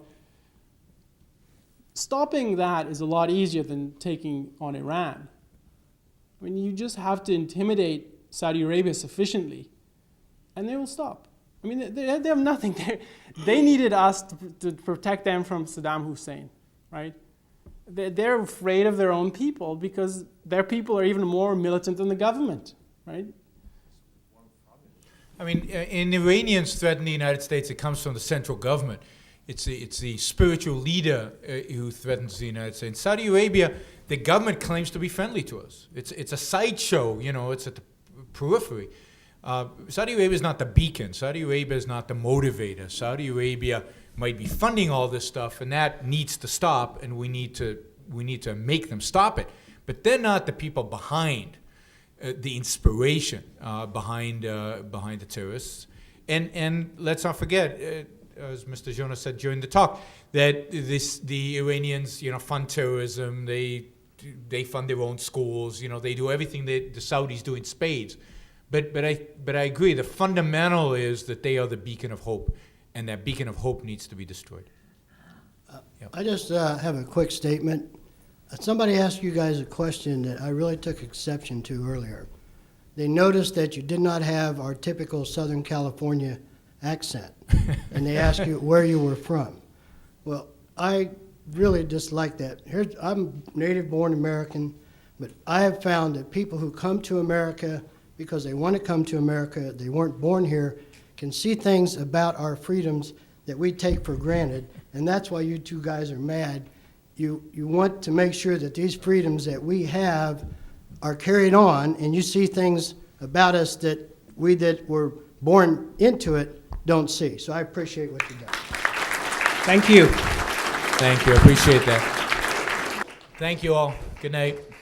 Stopping that is a lot easier than taking on Iran. I mean, you just have to intimidate Saudi Arabia sufficiently, and they will stop. I mean, they have nothing there. They needed us to protect them from Saddam Hussein, right? They're afraid of their own people because their people are even more militant than the government, right?
I mean, in Iranians threaten the United States, it comes from the central government. It's the spiritual leader who threatens the United States. In Saudi Arabia, the government claims to be friendly to us. It's a sideshow, it's at the periphery. Saudi Arabia is not the beacon. Saudi Arabia is not the motivator. Saudi Arabia might be funding all this stuff, and that needs to stop, and we need to make them stop it. But they're not the people behind the inspiration behind the terrorists. And let's not forget, as Mr. Jonas said during the talk, that the Iranians fund terrorism. They fund their own schools. They do everything that the Saudis do in spades. But I agree. The fundamental is that they are the beacon of hope, and that beacon of hope needs to be destroyed.
I just have a quick statement. Somebody asked you guys a question that I really took exception to earlier. They noticed that you did not have our typical Southern California accent, and they asked you where you were from. Well, I really dislike that. I'm native-born American, but I have found that people who come to America because they want to come to America, they weren't born here, can see things about our freedoms that we take for granted, and that's why you two guys are mad. You want to make sure that these freedoms that we have are carried on, and you see things about us that we that were born into it don't see. So I appreciate what you've done.
Thank you.
Thank you. I appreciate that. Thank you all. Good night.